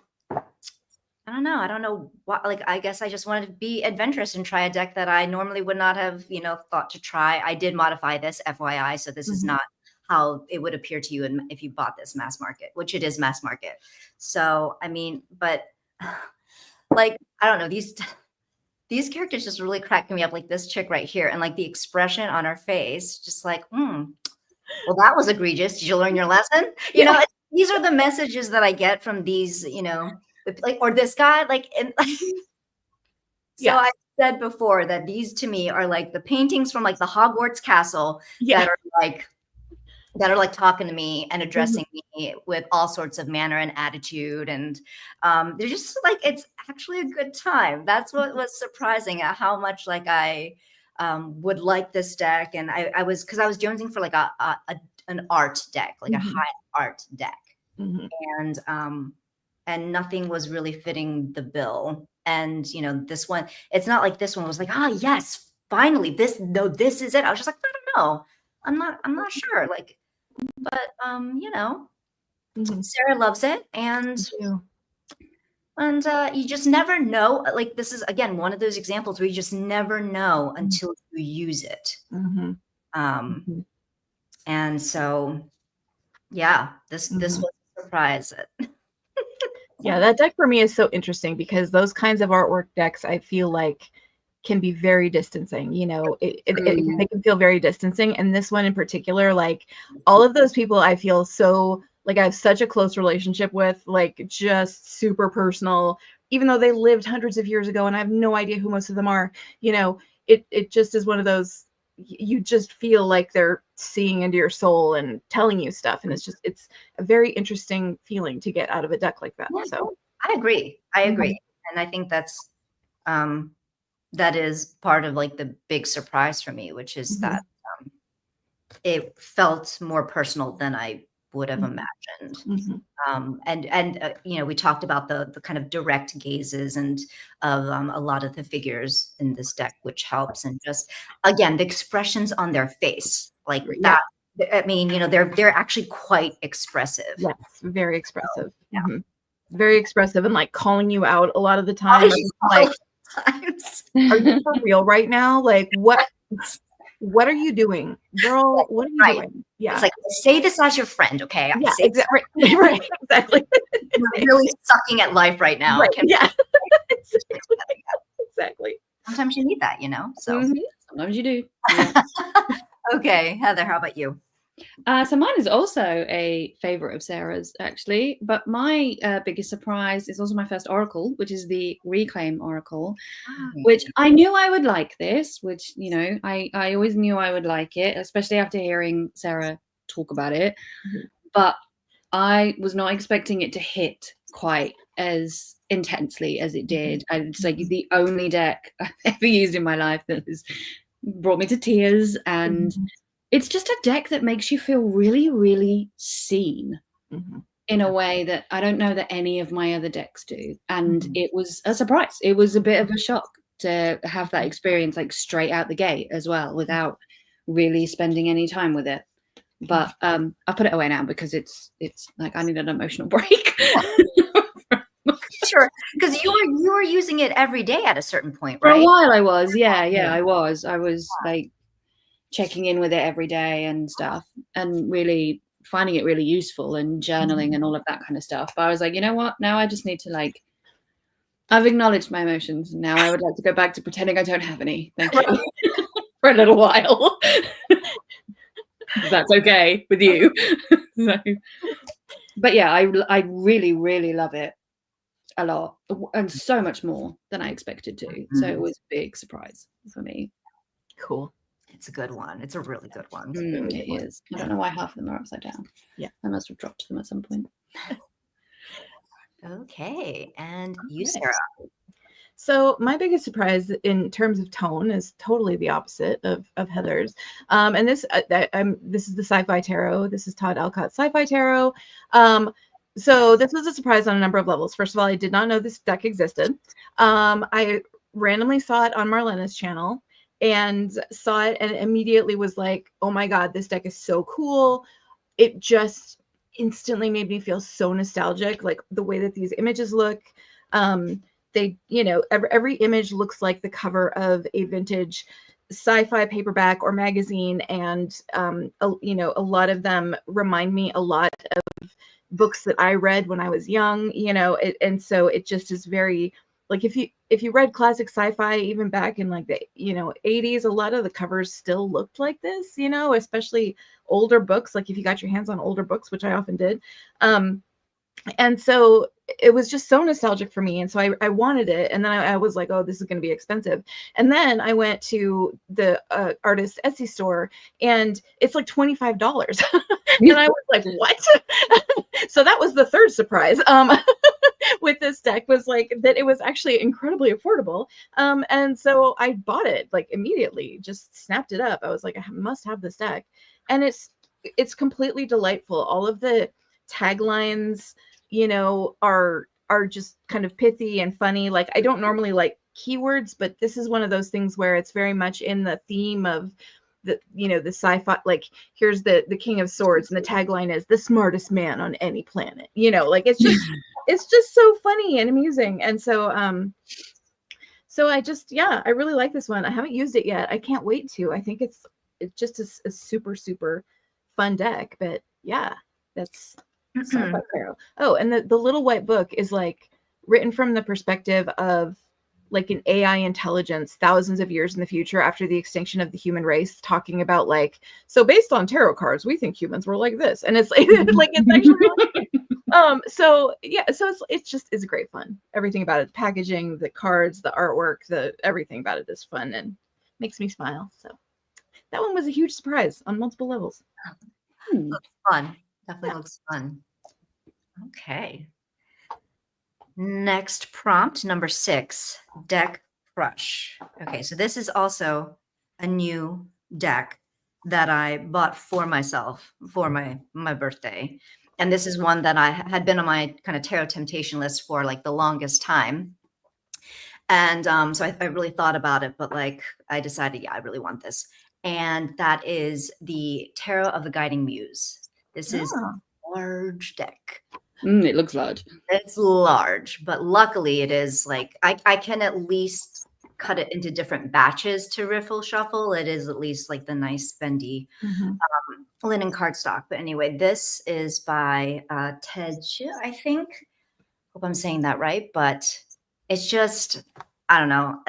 A: don't know. I don't know what, like, I guess I just wanted to be adventurous and try a deck that I normally would not have, thought to try. I did modify this, FYI. So this is not how it would appear to you if you bought this mass market, which it is mass market. So, I mean, but like, I don't know, these characters just really cracked me up, like this chick right here. And like the expression on her face, just like, well, that was egregious. Did you learn your lesson? You know, these are the messages that I get from these, like, or this guy, like, and so I said before that these to me are like the paintings from like the Hogwarts castle that are like talking to me and addressing me with all sorts of manner and attitude. And they're just like, it's actually a good time. That's what was surprising at how much like I would like this deck. And I was jonesing for like an art deck, like a high art deck. And nothing was really fitting the bill. And this one, it's not like this one was like, yes, finally, this is it. I was just like, I don't know. I'm not sure. Like, but Sarah loves it, and you just never know. Like, this is again one of those examples where you just never know until you use it. And so, yeah, this was a surprise.
C: Yeah, that deck for me is so interesting because those kinds of artwork decks, I feel like, can be very distancing. They can feel very distancing. And this one in particular, like all of those people I feel so like I have such a close relationship with, like just super personal, even though they lived hundreds of years ago and I have no idea who most of them are. It just is one of those, you just feel like they're seeing into your soul and telling you stuff. And it's a very interesting feeling to get out of a deck like that. So
A: I agree. And I think that's, that is part of like the big surprise for me, which is that it felt more personal than I would have imagined. And we talked about the kind of direct gazes and of a lot of the figures in this deck, which helps. And just, again, the expressions on their face, like that. I mean, they're actually quite expressive.
C: Yes, very expressive. So, very expressive and like calling you out a lot of the time. Like, are you for real right now? Like, what are you doing, girl? What are you doing? Yeah,
A: it's like, say this as your friend, okay?
C: Yeah, exactly. Right, exactly.
A: You're really sucking at life right now.
C: Right. Yeah, exactly.
A: Sometimes you need that, So
B: sometimes you do.
A: Yeah. Okay, Heather, how about you?
B: So mine is also a favorite of Sarah's, actually, but my biggest surprise is also my first Oracle, which is the Reclaim Oracle, which I knew I would like this, which, I always knew I would like it, especially after hearing Sarah talk about it. But I was not expecting it to hit quite as intensely as it did. And it's like the only deck I've ever used in my life that has brought me to tears. And it's just a deck that makes you feel really, really seen in a way that I don't know that any of my other decks do. And it was a surprise. It was a bit of a shock to have that experience like straight out the gate as well, without really spending any time with it. But I put it away now because it's like I need an emotional break.
A: Sure, because you were using it every day at a certain point,
B: right?
A: For
B: a while I was, I was like checking in with it every day and stuff, and really finding it really useful and journaling and all of that kind of stuff. But I was like, you know what? Now I just need to like, I've acknowledged my emotions. Now I would like to go back to pretending I don't have any. Thank you. For a little while. That's okay with you. So, but yeah, I really, really love it a lot, and so much more than I expected to. So it was a big surprise for me.
C: Cool.
A: It's a good one. It's a really good one.
B: It is. I don't know why half of them are upside down.
C: Yeah,
B: I must have dropped them at some point.
A: Okay, and you, Sarah.
C: So my biggest surprise in terms of tone is totally the opposite of Heather's. And this is the Sci-Fi Tarot. This is Todd Alcott's Sci-Fi Tarot. So this was a surprise on a number of levels. First of all, I did not know this deck existed. I randomly saw it on Marlena's channel and saw it and immediately was like, oh my God, this deck is so cool. It just instantly made me feel so nostalgic, like the way that these images look. They, every image looks like the cover of a vintage sci-fi paperback or magazine. And, a lot of them remind me a lot of books that I read when I was young, and so it just is very, like, if you read classic sci-fi, even back in like the, 80s, a lot of the covers still looked like this, especially older books. Like if you got your hands on older books, which I often did. And so it was just so nostalgic for me. And so I wanted it. And then I was like, oh, this is going to be expensive. And then I went to the artist Etsy store and it's like $25. And I was like, what? So that was the third surprise with this deck, was like that it was actually incredibly affordable. And so I bought it like immediately, just snapped it up. I was like, I must have this deck. And it's completely delightful. All of the taglines, are just kind of pithy and funny. Like I don't normally like keywords, but this is one of those things where it's very much in the theme of the, the sci-fi, like here's the King of Swords and the tagline is the smartest man on any planet, like it's just so funny and amusing. And so I really like this one. I haven't used it yet. I can't wait to. I think it's just a super, super fun deck. But yeah, that's Sci-Fi Tarot. Oh, and the little white book is like written from the perspective of like an AI intelligence thousands of years in the future after the extinction of the human race, talking about like, so based on tarot cards, we think humans were like this. And it's like, it's actually so yeah, so it's great fun. Everything about it, the packaging, the cards, the artwork, everything about it is fun and makes me smile. So that one was a huge surprise on multiple levels.
A: Looks fun. Definitely looks fun. Okay. Next prompt, number 6, deck crush. Okay, so this is also a new deck that I bought for myself for my birthday. And this is one that I had been on my kind of tarot temptation list for like the longest time. And so I really thought about it, but like I decided, yeah, I really want this. And that is the Tarot of the Guiding Muse. This is a large deck.
B: It looks large.
A: It's large, but luckily it is like I can at least cut it into different batches to riffle shuffle. It is at least like the nice bendy linen cardstock. But anyway, this is by Ted, I think. Hope I'm saying that right, but it's just, I don't know,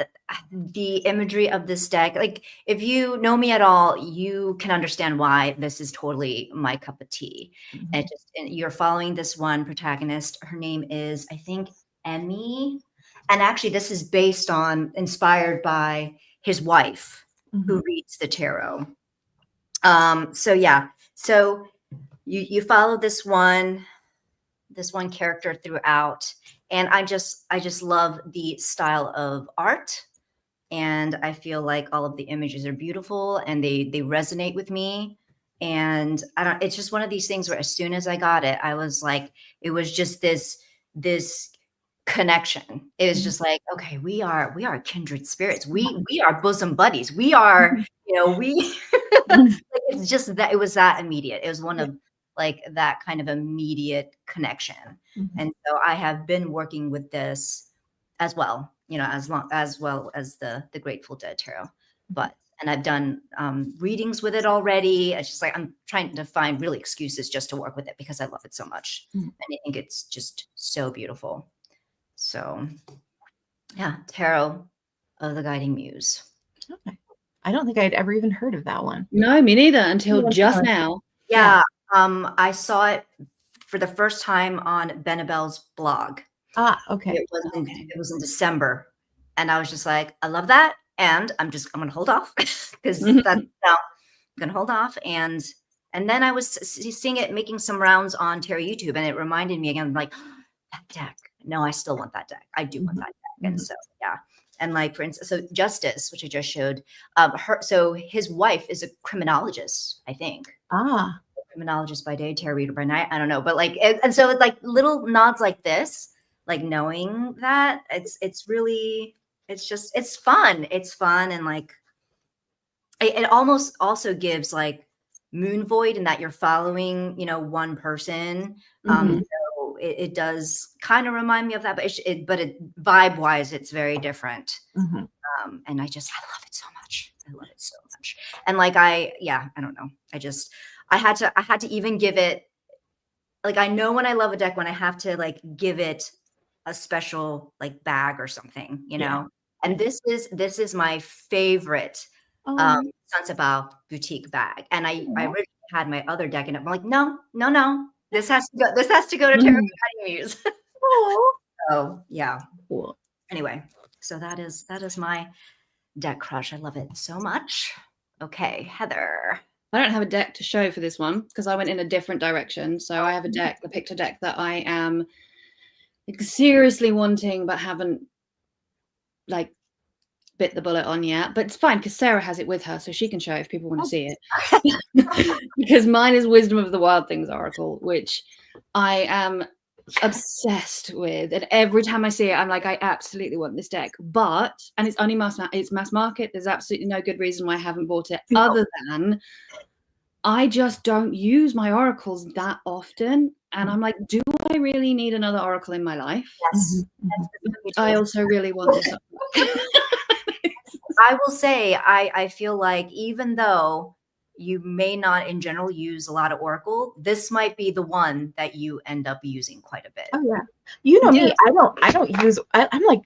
A: the imagery of this deck. Like if you know me at all, you can understand why this is totally my cup of tea. And you're following this one protagonist. Her name is, I think, Emmy. And actually this is inspired by his wife who reads the tarot. So yeah, so you follow this one character throughout. And I just love the style of art. And I feel like all of the images are beautiful and they resonate with me. And it's just one of these things where as soon as I got it, I was like, it was just this connection. It was just like, okay, we are kindred spirits. We are bosom buddies. We are, it's just that it was that immediate. It was one of like that kind of immediate connection. And so I have been working with this as well, as well as the Grateful Dead tarot, and I've done readings with it already. It's just like, I'm trying to find really excuses just to work with it because I love it so much. And I think it's just so beautiful. So yeah, Tarot of the Guiding Muse.
C: Okay. I don't think I'd ever even heard of that one.
B: No, me neither until just now.
A: Yeah. I saw it for the first time on Benabelle's blog.
C: Okay.
A: It was in December. And I was just like, I love that. And I'm going to hold off because I'm going to hold off. And then I was seeing it making some rounds on Tarot YouTube. And it reminded me again, like, that deck. No, I still want that deck. I do want that deck. And so, yeah. And like, for instance, so Justice, which I just showed, so his wife is a criminologist, I think.
C: Ah.
A: Criminologist by day, tarot reader by night. I don't know. But like, and so it's like little nods like this, like knowing that it's really, it's fun. It's fun. And like, it almost also gives like moon void in that you're following, one person. So it does kind of remind me of that, but it vibe wise, it's very different. And I love it so much. I love it so much. And like, I don't know. I had to even give it, like, I know when I love a deck, when I have to like give it a special like bag or something, and this is my favorite Sansebae boutique bag. And I originally had my other deck, and I'm like, no, this has to go to Tarot Muse. So yeah,
C: cool.
A: Anyway, so that is my deck crush. I love it so much. Okay, Heather.
B: I don't have a deck to show for this one because I went in a different direction. So I have a deck, the picture deck, that I am seriously wanting but haven't like bit the bullet on yet. But it's fine because Sarah has it with her, so she can show it if people want to see it. Because mine is Wisdom of the Wild Things Oracle, which I am obsessed with, and every time I see it I'm like, I absolutely want this deck, and it's only mass market. There's absolutely no good reason why I haven't bought it, other than I just don't use my oracles that often, and I'm like, do I really need another oracle in my life?
A: Yes.
B: I also really want this.
A: I will say, I feel like even though you may not in general use a lot of oracle, this might be the one that you end up using quite a bit.
C: Oh yeah. You know me, I don't use, I'm like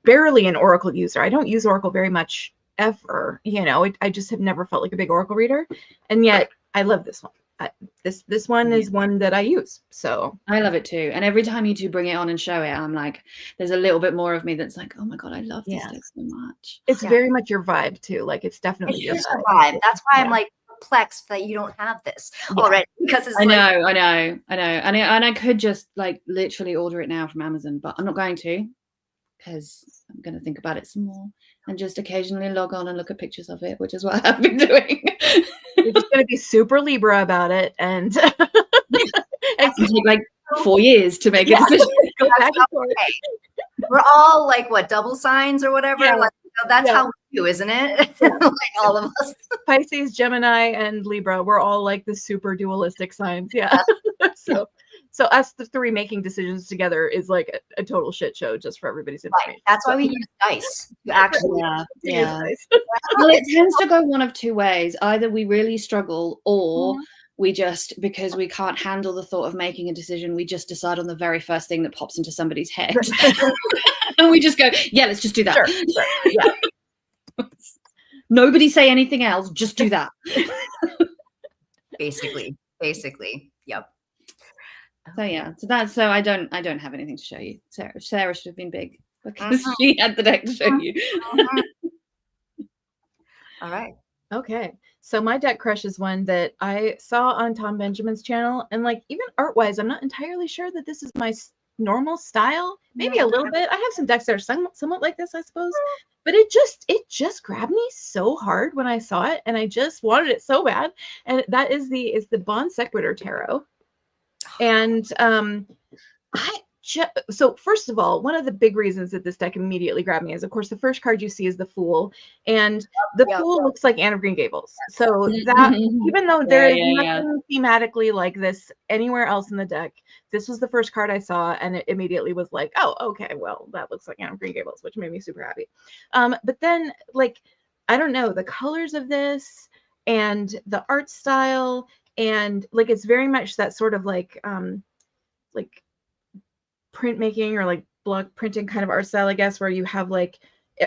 C: barely an oracle user. I don't use oracle very much ever. I just have never felt like a big oracle reader. And yet I love this one. This one is one that I use. So
B: I love it too. And every time you two bring it on and show it, I'm like, there's a little bit more of me that's like, oh my God, I love this deck so much.
C: It's very much your vibe too. Like, it's definitely your
A: vibe. That's why I'm like perplexed that you don't have this already, because it's
B: I know. And I could just like literally order it now from Amazon, but I'm not going to, because I'm going to think about it some more and just occasionally log on and look at pictures of it, which is what I've been doing.
C: You're just going to be super Libra about it, and
B: it can take like 4 years to make a decision.
A: We're all like what, double signs or whatever. Like, that's how we do, isn't it? Like all of us.
C: Pisces, Gemini, and Libra. We're all like the super dualistic signs. Yeah. So us the three making decisions together is like a total shit show, just for everybody's information.
A: Right. That's why we use dice. Actually,
B: Well, it tends to go one of two ways. Either we really struggle, or we just, because we can't handle the thought of making a decision, we just decide on the very first thing that pops into somebody's head. And we just go, yeah, let's just do that.
C: Sure. Yeah.
B: Nobody say anything else, just do that.
A: Basically. Yep.
B: So I don't have anything to show you. Sarah should have been big because she had the deck to show you.
A: All right.
C: Okay. So my deck crush is one that I saw on Tom Benjamin's channel, and like, even art wise, I'm not entirely sure that this is my normal style. Maybe a little bit. I have some decks that are somewhat like this, I suppose, but it just grabbed me so hard when I saw it, and I just wanted it so bad. And that is the Bon Sequitur Tarot. And so first of all, one of the big reasons that this deck immediately grabbed me is, of course, the first card you see is the Fool, and the Fool looks like Anne of Green Gables. So that, even though there is nothing thematically like this anywhere else in the deck, this was the first card I saw, and it immediately was like, oh, okay, well, that looks like Anne of Green Gables, which made me super happy. But then, like, I don't know, the colors of this and the art style, and like, it's very much that sort of like printmaking or like block printing kind of art style, I guess, where you have like,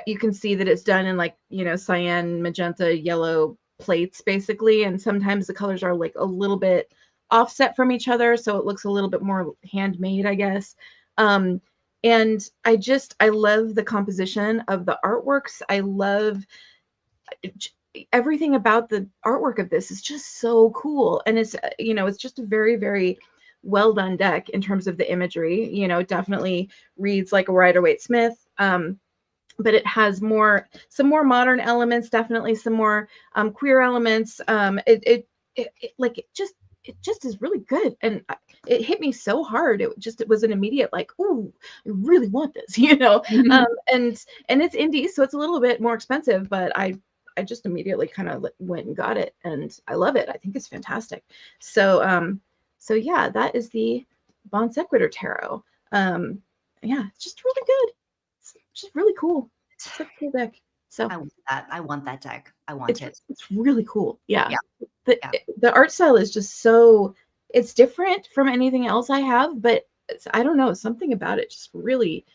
C: you can see that it's done in like, cyan, magenta, yellow plates basically, and sometimes the colors are like a little bit offset from each other, so it looks a little bit more handmade, I guess. And I love the composition of the artworks. I love everything about the artwork of this is just so cool, and it's it's just a very, very well done deck in terms of the imagery. Definitely reads like a Rider-Waite-Smith. But it has some more modern elements, definitely some more queer elements. It just is really good, and it hit me so hard. It was an immediate like, ooh, I really want this, you know. And it's indie, so it's a little bit more expensive, but I just immediately kind of went and got it, and I love it. I think it's fantastic. So yeah, that is the Bon Sequitur Tarot. Yeah, it's just really good. It's just really cool. It's a cool deck. So
A: I want that. I want that deck. I want it.
C: It's really cool. Yeah.
A: Yeah.
C: The art style is just it's different from anything else I have, but I don't know, something about it just really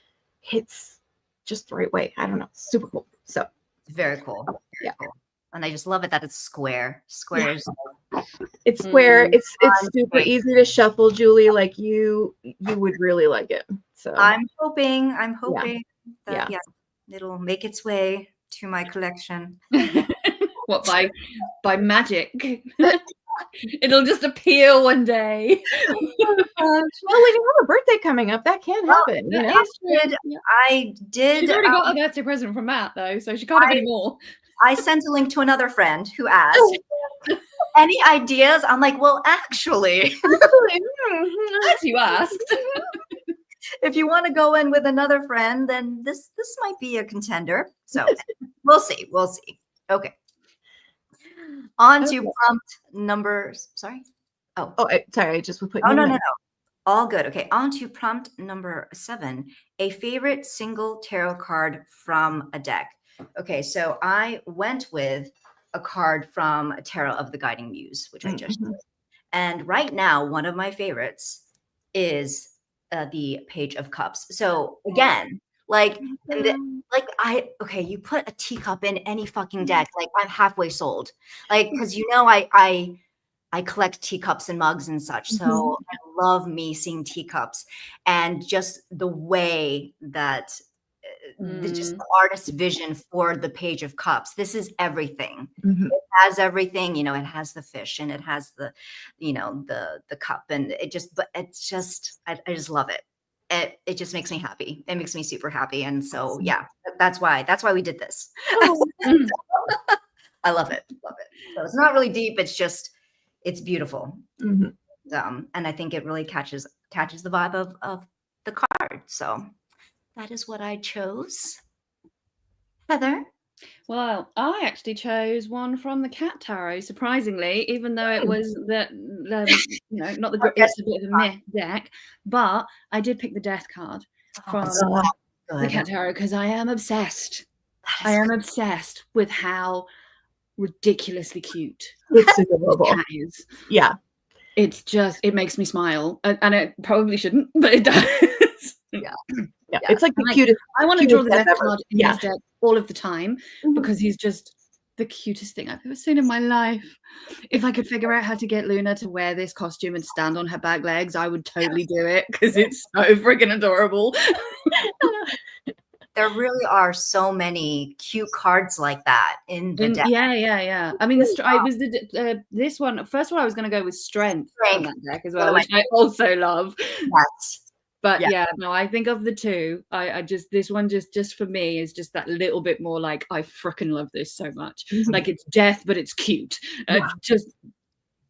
C: hits just the right way. I don't know. Super cool. So
A: very cool. Very cool. And I just love it that it's square. Squares.
C: Yeah. It's square. It's super easy to shuffle, Julie. Like you would really like it. So
A: I'm hoping that it'll make its way to my collection.
B: What, by magic? It'll just appear one day.
C: Well, when you have a birthday coming up, that can happen. You know?
A: I did.
B: She's already got a birthday present from Matt, though, so she can't have any more.
A: I sent a link to another friend who asked, any ideas? I'm like, well, actually.
B: As you asked.
A: If you want to go in with another friend, then this might be a contender. So we'll see. We'll see. Okay. On to prompt number. Sorry.
C: Sorry. I just would put.
A: No. All good. Okay. On to prompt number 7. A favorite single tarot card from a deck. Okay. So I went with a card from a Tarot of the Guiding Muse, which I just did. And right now, one of my favorites is the Page of Cups. So again, you put a teacup in any fucking deck, like I'm halfway sold. Like, because I collect teacups and mugs and such. So I love me seeing teacups, and just the way that just the artist's vision for the Page of Cups. This is everything. It has everything, you know, it has the fish and it has the, you know, the cup, and I just love it. It just makes me happy. It makes me super happy. And so, yeah, that's why we did this. I love it. Love it. So it's not really deep. It's beautiful. And I think it really catches the vibe of the card. So that is what I chose. Heather?
B: Well, I actually chose one from the Cat Tarot, surprisingly, even though it was not the it's a bit of a meh deck, but I did pick the Death card from the Cat Tarot because I am obsessed. I am obsessed with how ridiculously cute
C: it's adorable.
B: The cat is.
C: Yeah.
B: It's just, it makes me smile, and it probably shouldn't, but it does.
C: Yeah, it's like the cutest.
B: I want to draw the Death card in this deck all of the time because he's just the cutest thing I've ever seen in my life. If I could figure out how to get Luna to wear this costume and stand on her back legs, I would totally do it because it's so freaking adorable.
A: There really are so many cute cards like that in the deck.
B: Yeah. I mean, this one. First of all, I was going to go with Strength on that deck as well, which I also love.
A: Yes.
B: But I think of the two, I just, this one just for me is just that little bit more like, I freaking love this so much. Like, it's death, but it's cute. Just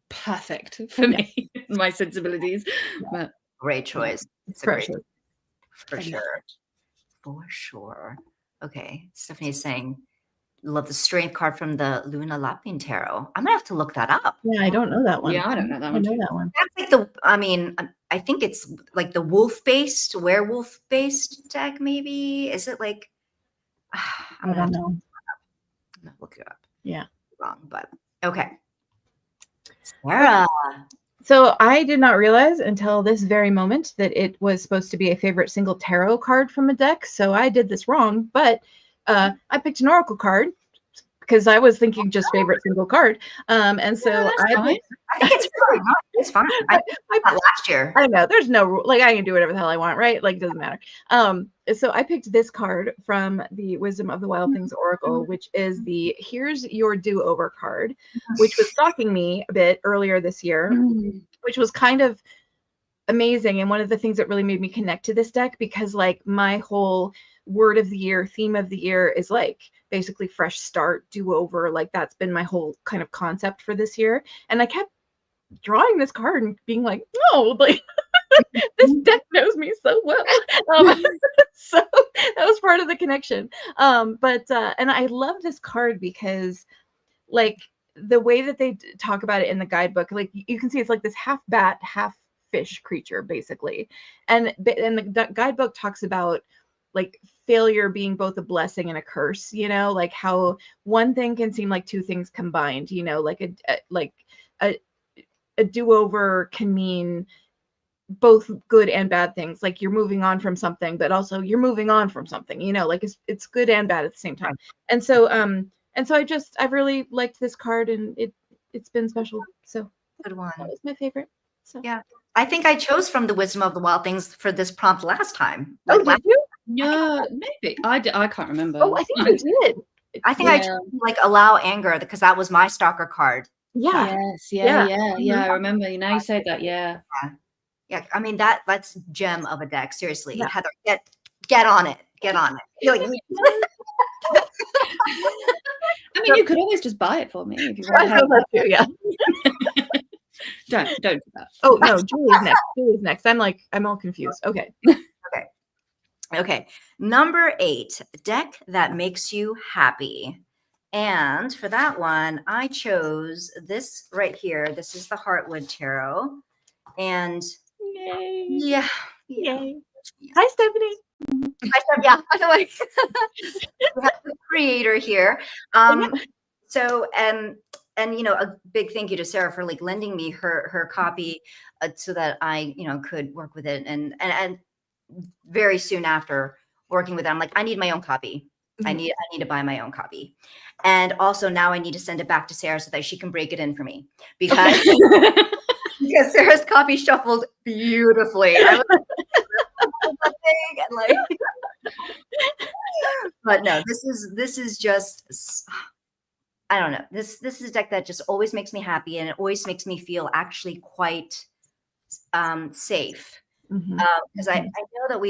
B: perfect for me, my sensibilities. But
A: great choice. It's a great choice. For sure. Okay. Stephanie's saying, love the Strength card from the Luna Lapin Tarot. I'm gonna have to look that up.
C: Yeah, I don't know that one.
B: Yeah, I don't know that one.
A: That's like I think it's like the werewolf-based deck, maybe. Is it like
C: I don't know.
A: I'm gonna look it up.
C: Yeah.
A: Wrong, but okay. Sarah.
C: So I did not realize until this very moment that it was supposed to be a favorite single tarot card from a deck. So I did this wrong, but I picked an oracle card because I was thinking just favorite single card. And so
A: I think it's fine. It's fine. I last year.
C: I know there's no rule. Like, I can do whatever the hell I want, right? Like, it doesn't matter. So I picked this card from the Wisdom of the Wild Things Oracle, which is the Here's Your Do-Over card, which was stalking me a bit earlier this year, which was kind of amazing. And one of the things that really made me connect to this deck, because like my whole word of the year, theme of the year is like basically fresh start, do over. Like that's been my whole kind of concept for this year. And I kept drawing this card and being like, no, like this deck knows me so well. So that was part of the connection. But and I love this card because like the way that they talk about it in the guidebook, like you can see it's like this half bat, half fish creature basically. And the guidebook talks about like failure being both a blessing and a curse, you know, like how one thing can seem like two things combined, you know, like a do-over can mean both good and bad things. Like you're moving on from something, but also you're moving on from something, you know, like it's good and bad at the same time. And so I've really liked this card, and it's been special. So
A: Good one.
C: that was my favorite. So
A: Yeah. I think I chose from the Wisdom of the Wild Things for this prompt last time.
C: Oh,
A: Like,
C: did you?
B: No, maybe I can't remember.
C: Oh, I think you did.
A: I think I chose like Allow Anger because that was my stalker card.
C: Yeah.
B: Yes,
C: Yeah.
B: yeah. I remember. You know, you said that. Yeah.
A: Yeah, I mean that's gem of a deck. Seriously,
C: Yeah.
A: Heather, get on it. Get on it. You're like,
B: I mean, you could always just buy it for me if you
C: I
B: want to.
C: feel that too, yeah.
B: Don't do that.
C: Oh no, Julie's next. Julie's next. I'm all confused. Okay.
A: Okay. Number 8, deck that makes you happy. And for that one, I chose this right here. This is the Heartwood Tarot. And
C: Yay.
A: yeah.
C: Yay. Hi, Stephanie.
A: Yeah, I feel like we have the creator here. So and you know, a big thank you to Sarah for like lending me her copy so that I, you know, could work with it. And very soon after working with it, I'm like, I need my own copy. I need to buy my own copy. And also now I need to send it back to Sarah so that she can break it in for me because because Sarah's copy shuffled beautifully. I was and like, but no, this is just, I don't know. This is a deck that just always makes me happy, and it always makes me feel actually quite safe. Because I know that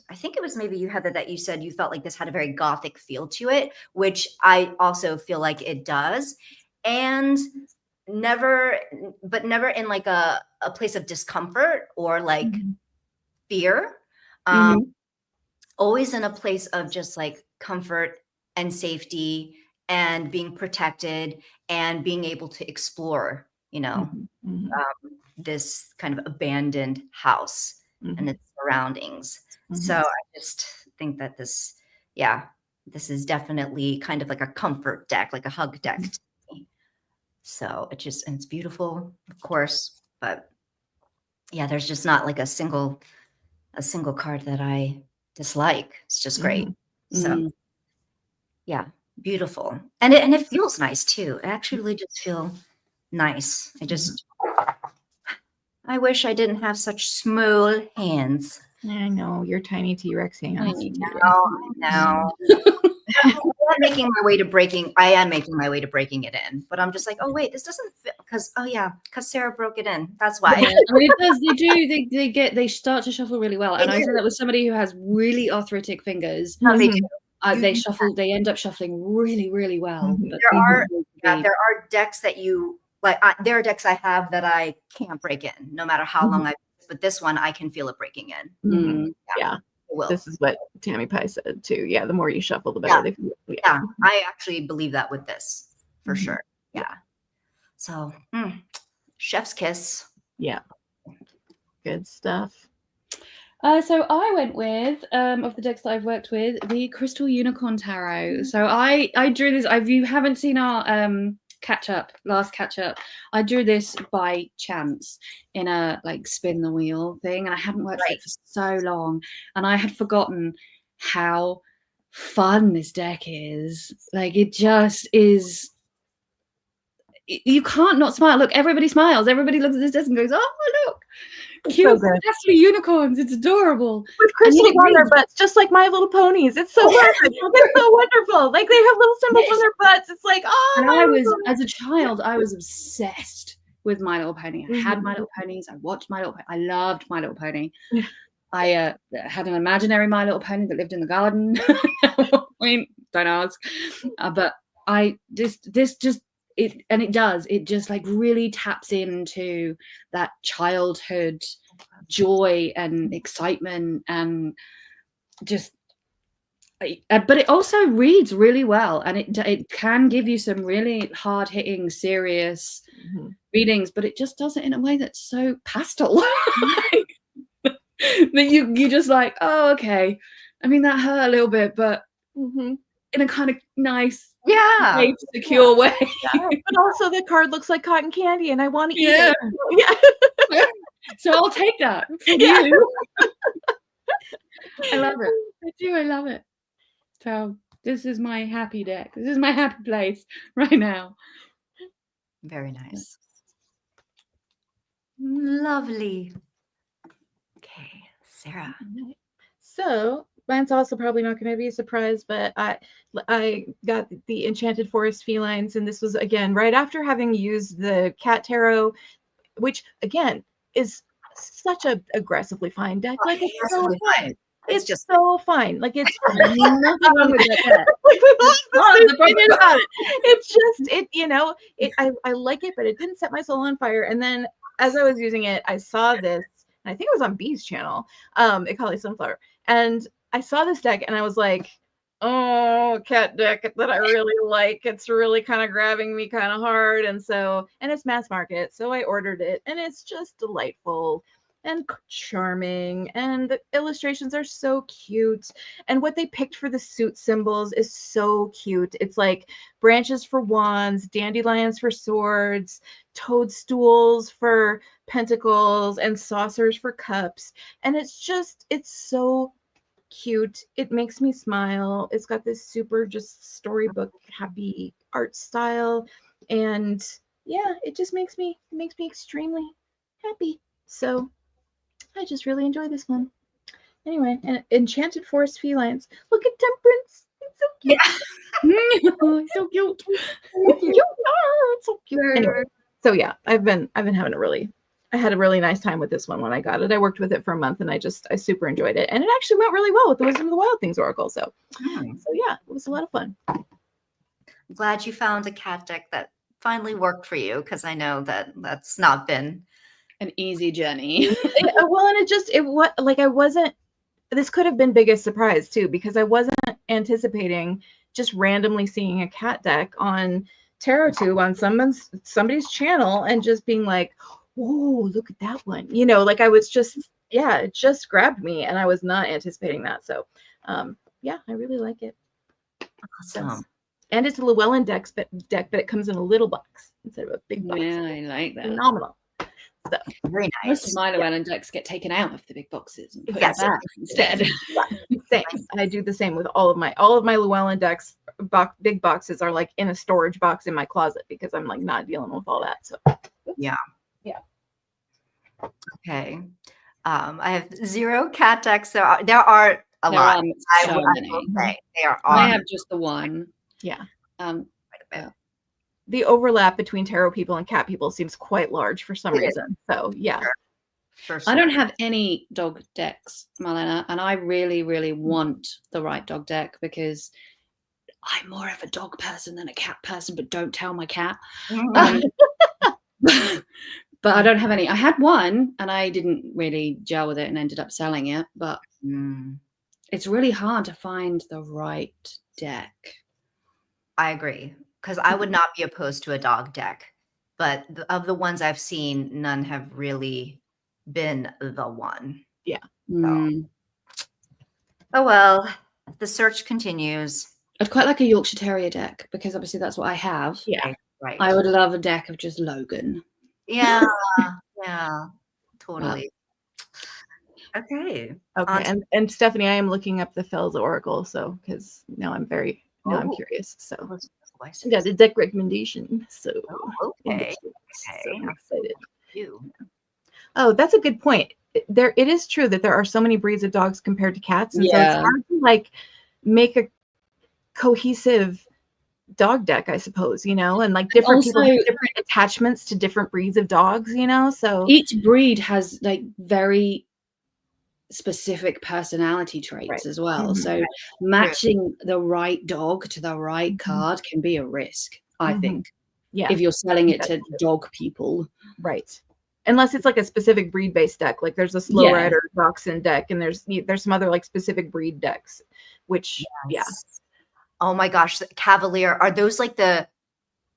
A: I think it was maybe you, Heather, that you said you felt like this had a very gothic feel to it, which I also feel like it does. And never in like a place of discomfort or like fear. Always in a place of just like comfort and safety and being protected and being able to explore, you know, this kind of abandoned house and its surroundings. So I just think that this is definitely kind of like a comfort deck, like a hug deck to me. So it's beautiful, of course, but yeah, there's just not like a single card that I dislike. It's just great. So yeah, beautiful. And it feels nice too. It actually really does feel nice. I wish I didn't have such small hands.
C: I know, your tiny T-Rex hands.
A: I know. I am making my way to breaking it in, but I'm just like, oh wait, this doesn't fit because Sarah broke it in. That's why.
B: Yeah. I mean, it does. They start to shuffle really well, and I say that with somebody who has really arthritic fingers.
A: They do.
B: They end up shuffling really, really well.
A: But there are decks that you like. There are decks I have that I can't break in, no matter how long but this one I can feel it breaking in.
C: Yeah. This is what Tammy Pie said too. Yeah, the more you shuffle, the better they feel.
A: Yeah, I actually believe that with this for sure. Yeah. So, chef's kiss.
C: Yeah. Good stuff.
B: So I went with of the decks that I've worked with, the Crystal Unicorn Tarot. So I drew this. If you haven't seen our last catch up, I drew this by chance in a like spin the wheel thing, and I hadn't worked with it for so long, and I had forgotten how fun this deck is. Like it just is. You can't not smile. Look, everybody smiles. Everybody looks at this desk and goes, "Oh, look, cute, so unicorns. It's adorable."
C: With crystals on their butts, just like My Little Ponies. It's so perfect. It's so wonderful. Like they have little symbols on their butts. It's like, oh.
B: As a child, I was obsessed with My Little Pony. I had My Little Ponies. I watched My Little Pony. I loved My Little Pony. I had an imaginary My Little Pony that lived in the garden. Don't ask. But it just like really taps into that childhood joy and excitement, and just but it also reads really well, and it can give you some really hard-hitting, serious readings, but it just does it in a way that's so pastel. That you just like, oh, okay. I mean, that hurt a little bit, but in a kind of nice, safe, secure way.
C: But also the card looks like cotton candy, and I want to eat it.
B: Yeah. So I'll take that from you. I love it. I do. I love it. So this is my happy deck. This is my happy place right now.
A: Very nice. Lovely. Okay, Sarah.
C: So mine's also probably not going to be a surprise, but I got the Enchanted Forest Felines, and this was again right after having used the Cat Tarot, which again is such a aggressively fine deck. Like it's so fine. It's just so fine. Like it's nothing wrong with that. Like we both have the same opinion about it. It's just I like it, but it didn't set my soul on fire. And then as I was using it, I saw this. I think it was on B's channel, Akali Sunflower. And I saw this deck and I was like, oh, cat deck that I really like. It's really kind of grabbing me kind of hard. And it's mass market. So I ordered it and it's just delightful and charming. And the illustrations are so cute. And what they picked for the suit symbols is so cute. It's like branches for wands, dandelions for swords, toadstools for pentacles, and saucers for cups. And it's so cute. It makes me smile. It's got this super just storybook happy art style, and yeah, it just makes me extremely happy. So I just really enjoy this one. Anyway, and Enchanted Forest Felines. Look at Temperance. It's so cute.
B: Yeah. So cute.
C: It's so cute. Anyway, so yeah, I've been having I had a really nice time with this one when I got it. I worked with it for a month and I super enjoyed it. And it actually went really well with the Wisdom of the Wild Things Oracle. So yeah, it was a lot of fun.
A: I'm glad you found a cat deck that finally worked for you, because I know that's not been
B: an easy journey.
C: This could have been biggest surprise too, because I wasn't anticipating just randomly seeing a cat deck on TarotTube on somebody's channel and just being like, oh, look at that one. Like I was just, it just grabbed me and I was not anticipating that. So yeah, I really like it.
A: Awesome.
C: And it's a Llewellyn deck, but it comes in a little box instead of a big box.
B: Yeah, I like that.
C: Phenomenal. So
A: very nice.
B: Most of my Llewellyn decks get taken out of the big boxes and put back instead.
C: Same. I do the same with all of my Llewellyn decks. Big boxes are like in a storage box in my closet because I'm like not dealing with all that. So
A: yeah. Okay. I have 0 cat decks. There are a lot.
B: I have just the one.
C: Yeah.
A: Quite a bit.
C: The overlap between tarot people and cat people seems quite large for some reason. So yeah.
A: Sure.
B: I don't have any dog decks, Marlena, and I really, really want the right dog deck because I'm more of a dog person than a cat person, but don't tell my cat. But I don't have any. I had one and I didn't really gel with it and ended up selling it, but it's really hard to find the right deck.
A: I agree, because I would not be opposed to a dog deck, but of the ones I've seen, none have really been the one.
C: Yeah.
A: So. Oh well, the search continues.
B: I'd quite like a Yorkshire Terrier deck because obviously that's what I have.
C: Yeah.
A: Right.
B: I would love a deck of just Logan.
A: Yeah. Yeah. Totally. Wow. Okay.
C: And Stephanie, I am looking up the Fells Oracle, so because now I'm curious. So I got a deck recommendation. So
A: okay.
C: So I'm excited.
A: You.
C: Oh, that's a good point. It is true that there are so many breeds of dogs compared to cats, and so it's hard to like make a cohesive dog deck, I suppose, and like different people have different attachments to different breeds of dogs, so
B: each breed has like very specific personality traits
C: Right.
B: as well.
C: Mhm.
B: So matching the right dog to the right card can be a risk, I think,
C: Yeah.
B: if you're selling it to
C: That's true.
B: dog people.
C: Right. Unless it's like a specific breed based deck, like there's a slow
B: Yeah.
C: rider dachshund deck, and there's some other like specific breed decks, which
A: Yes. Oh my gosh, the Cavalier. Are those like the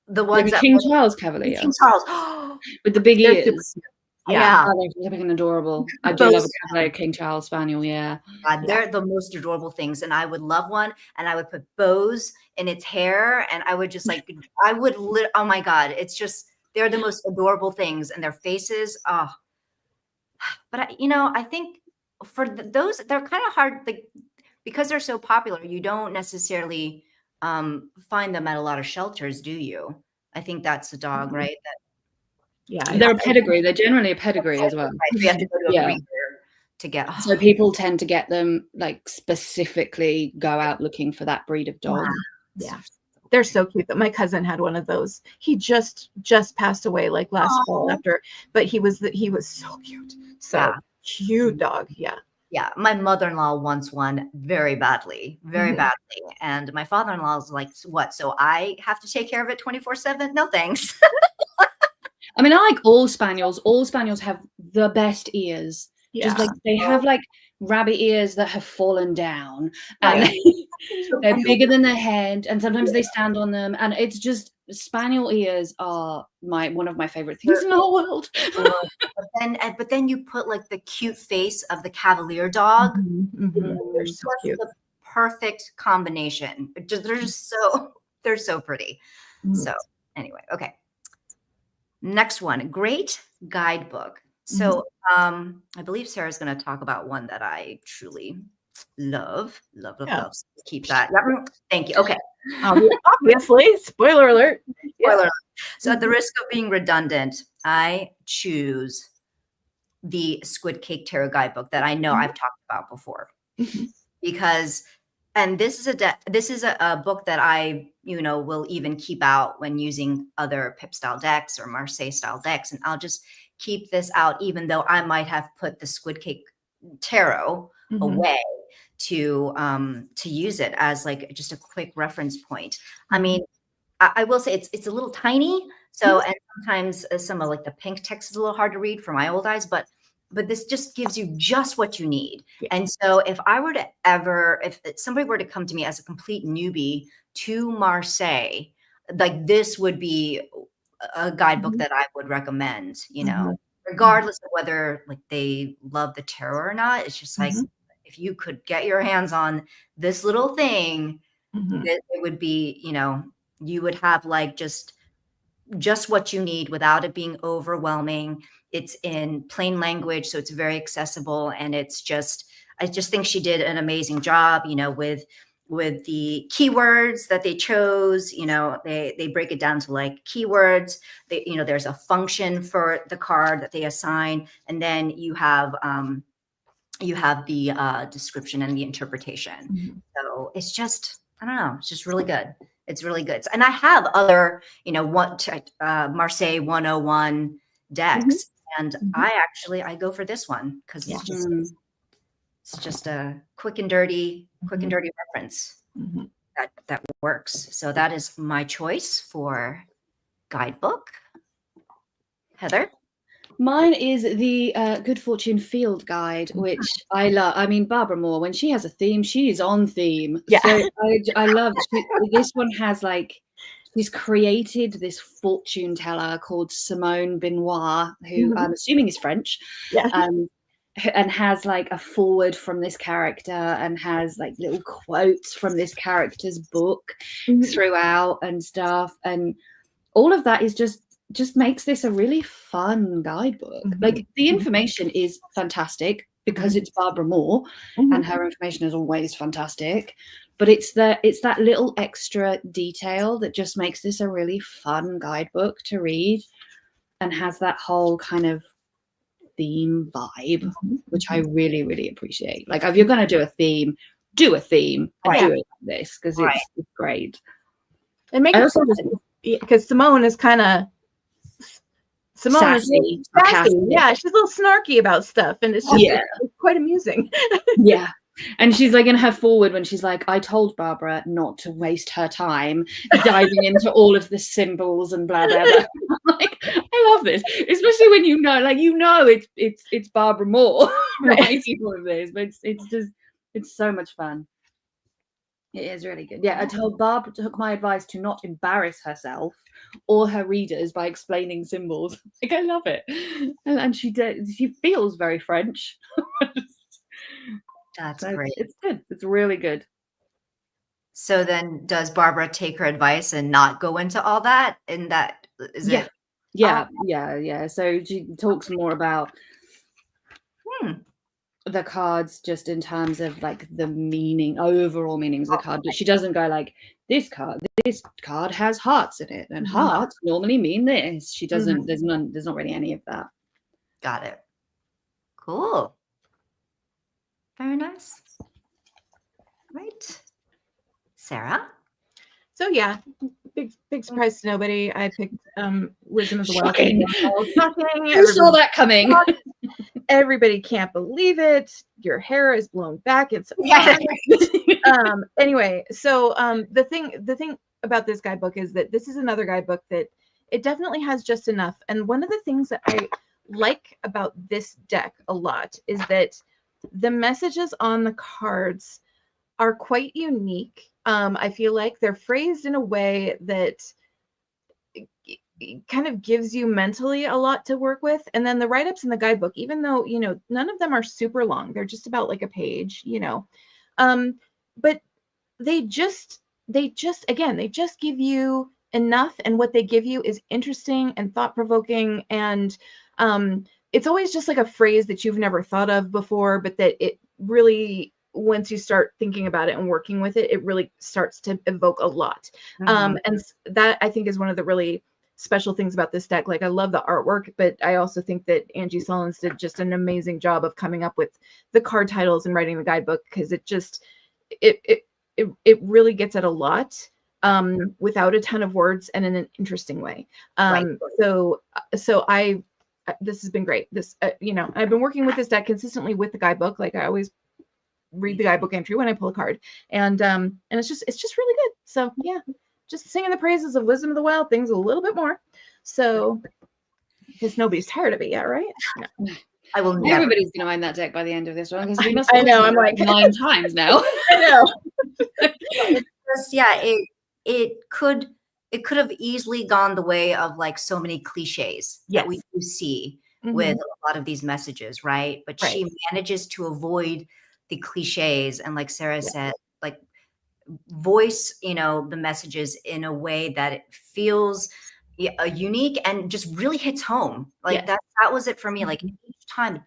B: Like
A: ones
B: a
A: that
B: King Charles Cavalier
A: King Charles?
B: with the big
C: they're super
B: ears.
C: cute.
A: Yeah.
B: Oh, they're flipping adorable. I do love a
A: Both.
B: Cavalier King Charles Spaniel, yeah.
A: God, they're the most adorable things, and I would love one, and I would put bows in its hair, and I would just like, oh my God, it's just, they're the most adorable things, and their faces, oh. But I think for those, they're kind of hard, like, because they're so popular, you don't necessarily find them at a lot of shelters, do you? I think that's a dog, right?
C: Yeah.
B: They're a pedigree. They're generally a pedigree as well.
A: Right. So you have to go to a
B: Yeah.
A: breeder to get.
B: So people tend to get them, like, specifically go out looking for that breed of dog.
C: Yeah. They're so cute. That my cousin had one of those. He just passed away like last fall after, but he was so cute. So cute dog. Yeah.
A: Yeah, my mother-in-law wants one very badly, and my father-in-law is like, "What? So I have to take care of it 24/7? No, thanks."
B: I mean, I like all spaniels. All spaniels have the best ears.
C: Yeah.
B: Just like they have like rabbit ears that have fallen down, and
A: Right.
B: they're bigger than their head, and sometimes they stand on them, and it's just spaniel ears are one of my favorite things in the whole world.
A: But then you put like the cute face of the Cavalier dog.
C: They're so cute.
A: The perfect combination. They're just they're so pretty. So anyway, okay. Next one, great guidebook. So I believe Sarah's going to talk about one that I truly love. So keep that. Thank you. Okay.
C: Obviously, spoiler alert.
A: Spoiler. So at the risk of being redundant, I choose the Squid Cake Tarot Guidebook that I know I've talked about before, because, and this is a book that I will even keep out when using other Pip style decks or Marseille style decks, and I'll just keep this out, even though I might have put the Squid Cake Tarot away to use it as like just a quick reference point. I mean, I will say it's a little tiny, so and sometimes some of like the pink text is a little hard to read for my old eyes, but this just gives you just what you need. And so if somebody were to come to me as a complete newbie to Marseille, like this would be a guidebook that I would recommend, regardless of whether like they love the tarot or not. It's just like, if you could get your hands on this little thing, it would be, you would have like just what you need without it being overwhelming. It's in plain language, so it's very accessible, and I just think she did an amazing job, with the keywords that they chose. They break it down to like keywords. There's a function for the card that they assign, and then you have the description and the interpretation. So it's just, I don't know, it's just really good. It's really good. And I have other, Marseille 101 decks, and I go for this one because it's just a quick and dirty reference that works. So that is my choice for guidebook. Heather?
B: Mine is the Good Fortune Field Guide, which I love. I mean, Barbara Moore, when she has a theme, she is on theme.
C: Yeah.
B: So I love this one. Has like, she's created this fortune teller called Simone Benoit, who I'm assuming is French.
C: Yeah.
B: And has like a forward from this character, and has like little quotes from this character's book throughout and stuff. And all of that is just makes this a really fun guidebook. Like, the information is fantastic because it's Barbara Moore, and her information is always fantastic. But it's that little extra detail that just makes this a really fun guidebook to read, and has that whole kind of theme vibe, which I really, really appreciate. Like, if you're going to do a theme and do it like this, because it's great.
C: And make it because Simone is kind of Simone is
B: sassy,
C: sassy.
B: sarcastic.
C: Yeah, she's a little snarky about stuff, and it's just it's quite amusing.
B: Yeah. And she's like in her forward when she's like, I told Barbara not to waste her time diving into all of the symbols and blah blah blah. Like, I love this, especially when it's Barbara Moore writing all of this, but it's so much fun. It is really good. Yeah, I told Barbara took my advice to not embarrass herself or her readers by explaining symbols. Like, I love it, and she feels very French.
A: That's
B: So
A: great.
B: it's good. It's really good.
A: So then does Barbara take her advice and not go into all that? And that is it?
B: Yeah. So she talks more about the cards just in terms of like the overall meanings of the card. But she doesn't go like, this card has hearts in it, and hearts normally mean this. She doesn't, there's not really any of that.
A: Got it. Cool. Very nice. Right. Sarah?
C: So yeah, big surprise to nobody. I picked Wisdom of the Wild.
B: Shocking.
C: Shocking.
B: Who saw that coming?
C: Everybody can't believe it. Your hair is blown back. It's anyway. So the thing about this guidebook is that this is another guidebook that it definitely has just enough. And one of the things that I like about this deck a lot is that the messages on the cards are quite unique. I feel like they're phrased in a way that kind of gives you mentally a lot to work with. And then the write-ups in the guidebook, even though, none of them are super long, they're just about like a page, but they just give you enough. And what they give you is interesting and thought-provoking. And it's always just like a phrase that you've never thought of before, but that it really, once you start thinking about it and working with it, it really starts to evoke a lot. And that I think is one of the really special things about this deck. Like, I love the artwork, but I also think that Angie Sullins did just an amazing job of coming up with the card titles and writing the guidebook, because it really gets at a lot without a ton of words and in an interesting way. So this has been great. This I've been working with this deck consistently with the guidebook. Like, I always read the guidebook entry when I pull a card, and it's just really good. So yeah, just singing the praises of Wisdom of the Wild things a little bit more. So, because nobody's tired of it yet, right? No.
A: I will never.
B: Everybody's going to own that deck by the end of this one, because we must.
C: I know. I'm like
B: 9 times now.
C: I know.
A: It could have easily gone the way of like so many cliches that we do see with a lot of these messages, right? But she manages to avoid the cliches, and like Sarah said, like voice, the messages in a way that it feels unique and just really hits home. Like that was it for me. Like each time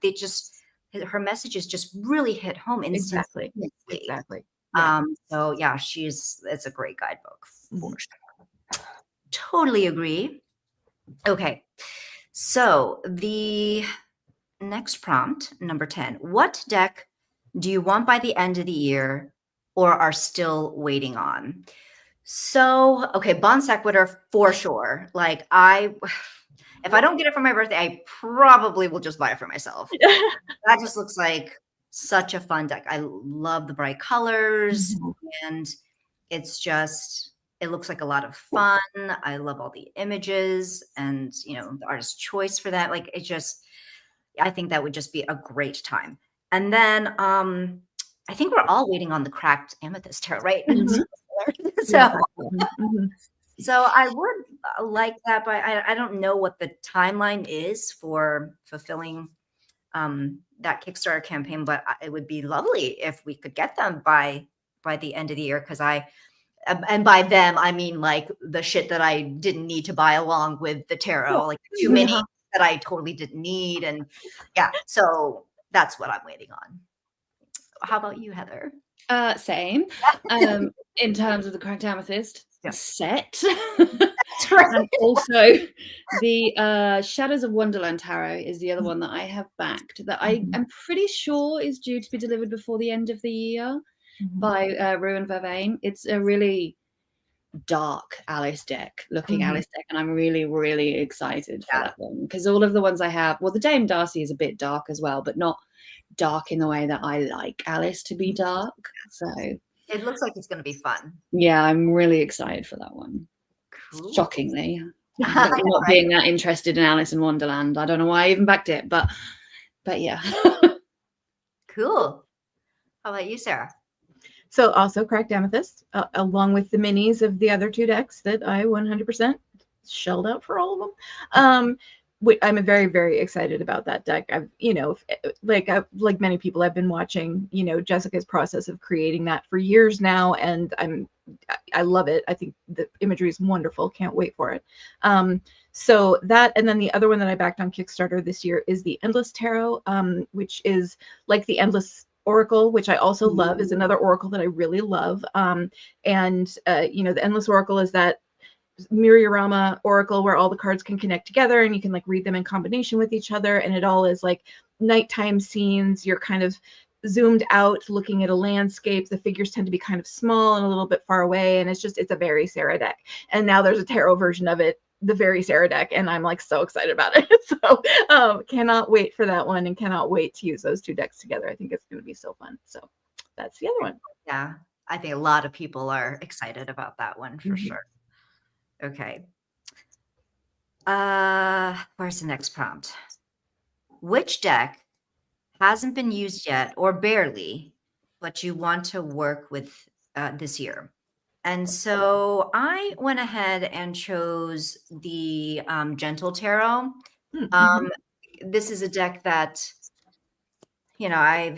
A: her messages just really hit home instantly.
C: Exactly.
A: So yeah, it's a great guidebook for sure. Totally agree. Okay. So the next prompt, number 10, what deck do you want by the end of the year or are still waiting on? So, okay, Bon Sequitur for sure. Like, if I don't get it for my birthday, I probably will just buy it for myself. That just looks like such a fun deck. I love the bright colors, and it looks like a lot of fun. I love all the images and, the artist's choice for that. Like, I think that would just be a great time. And then I think we're all waiting on the cracked amethyst tarot, right? So I would like that, but I don't know what the timeline is for fulfilling that Kickstarter campaign, but it would be lovely if we could get them by the end of the year, because and by them, I mean like the shit that I didn't need to buy along with the tarot, like too many that I totally didn't need. And yeah, so that's what I'm waiting on. How about you, Heather?
B: Same. In terms of the cracked amethyst set.
A: And
B: also the Shadows of Wonderland tarot is the other one that I have backed, that I am pretty sure is due to be delivered before the end of the year by Ruin Vervain. It's a really dark Alice deck looking Alice deck, and I'm really, really excited for that one, because all of the ones I have, well, the Dame Darcy is a bit dark as well, but not dark in the way that I like Alice to be dark. So
A: it looks like it's going to be fun.
B: Yeah, I'm really excited for that one.
A: Cool.
B: Shockingly, not being that interested in Alice in Wonderland. I don't know why I even backed it, but yeah.
A: Cool. How about you, Sarah?
C: So also Cracked Amethyst, along with the minis of the other 2 decks that I 100% shelled out for all of them. I'm very, very excited about that deck. I've, like many people, I've been watching, Jessica's process of creating that for years now, and I love it. I think the imagery is wonderful. Can't wait for it. So that, and then the other one that I backed on Kickstarter this year is the Endless Tarot, which is like the Endless Oracle, which I also love, is another Oracle that I really love. The Endless Oracle is that Miriorama Oracle where all the cards can connect together and you can like read them in combination with each other, and it all is like nighttime scenes. You're kind of zoomed out looking at a landscape. The figures tend to be kind of small and a little bit far away, and it's a very Sarah deck. And now there's a tarot version of it, the very Sarah deck, and I'm like so excited about it. So cannot wait for that one, and cannot wait to use those 2 decks together. I think it's going to be so fun. So that's the other one.
A: Yeah, I think a lot of people are excited about that one for sure. Okay. Where's the next prompt? Which deck hasn't been used yet or barely, but you want to work with this year? And so I went ahead and chose the Gentle Tarot. This is a deck that, I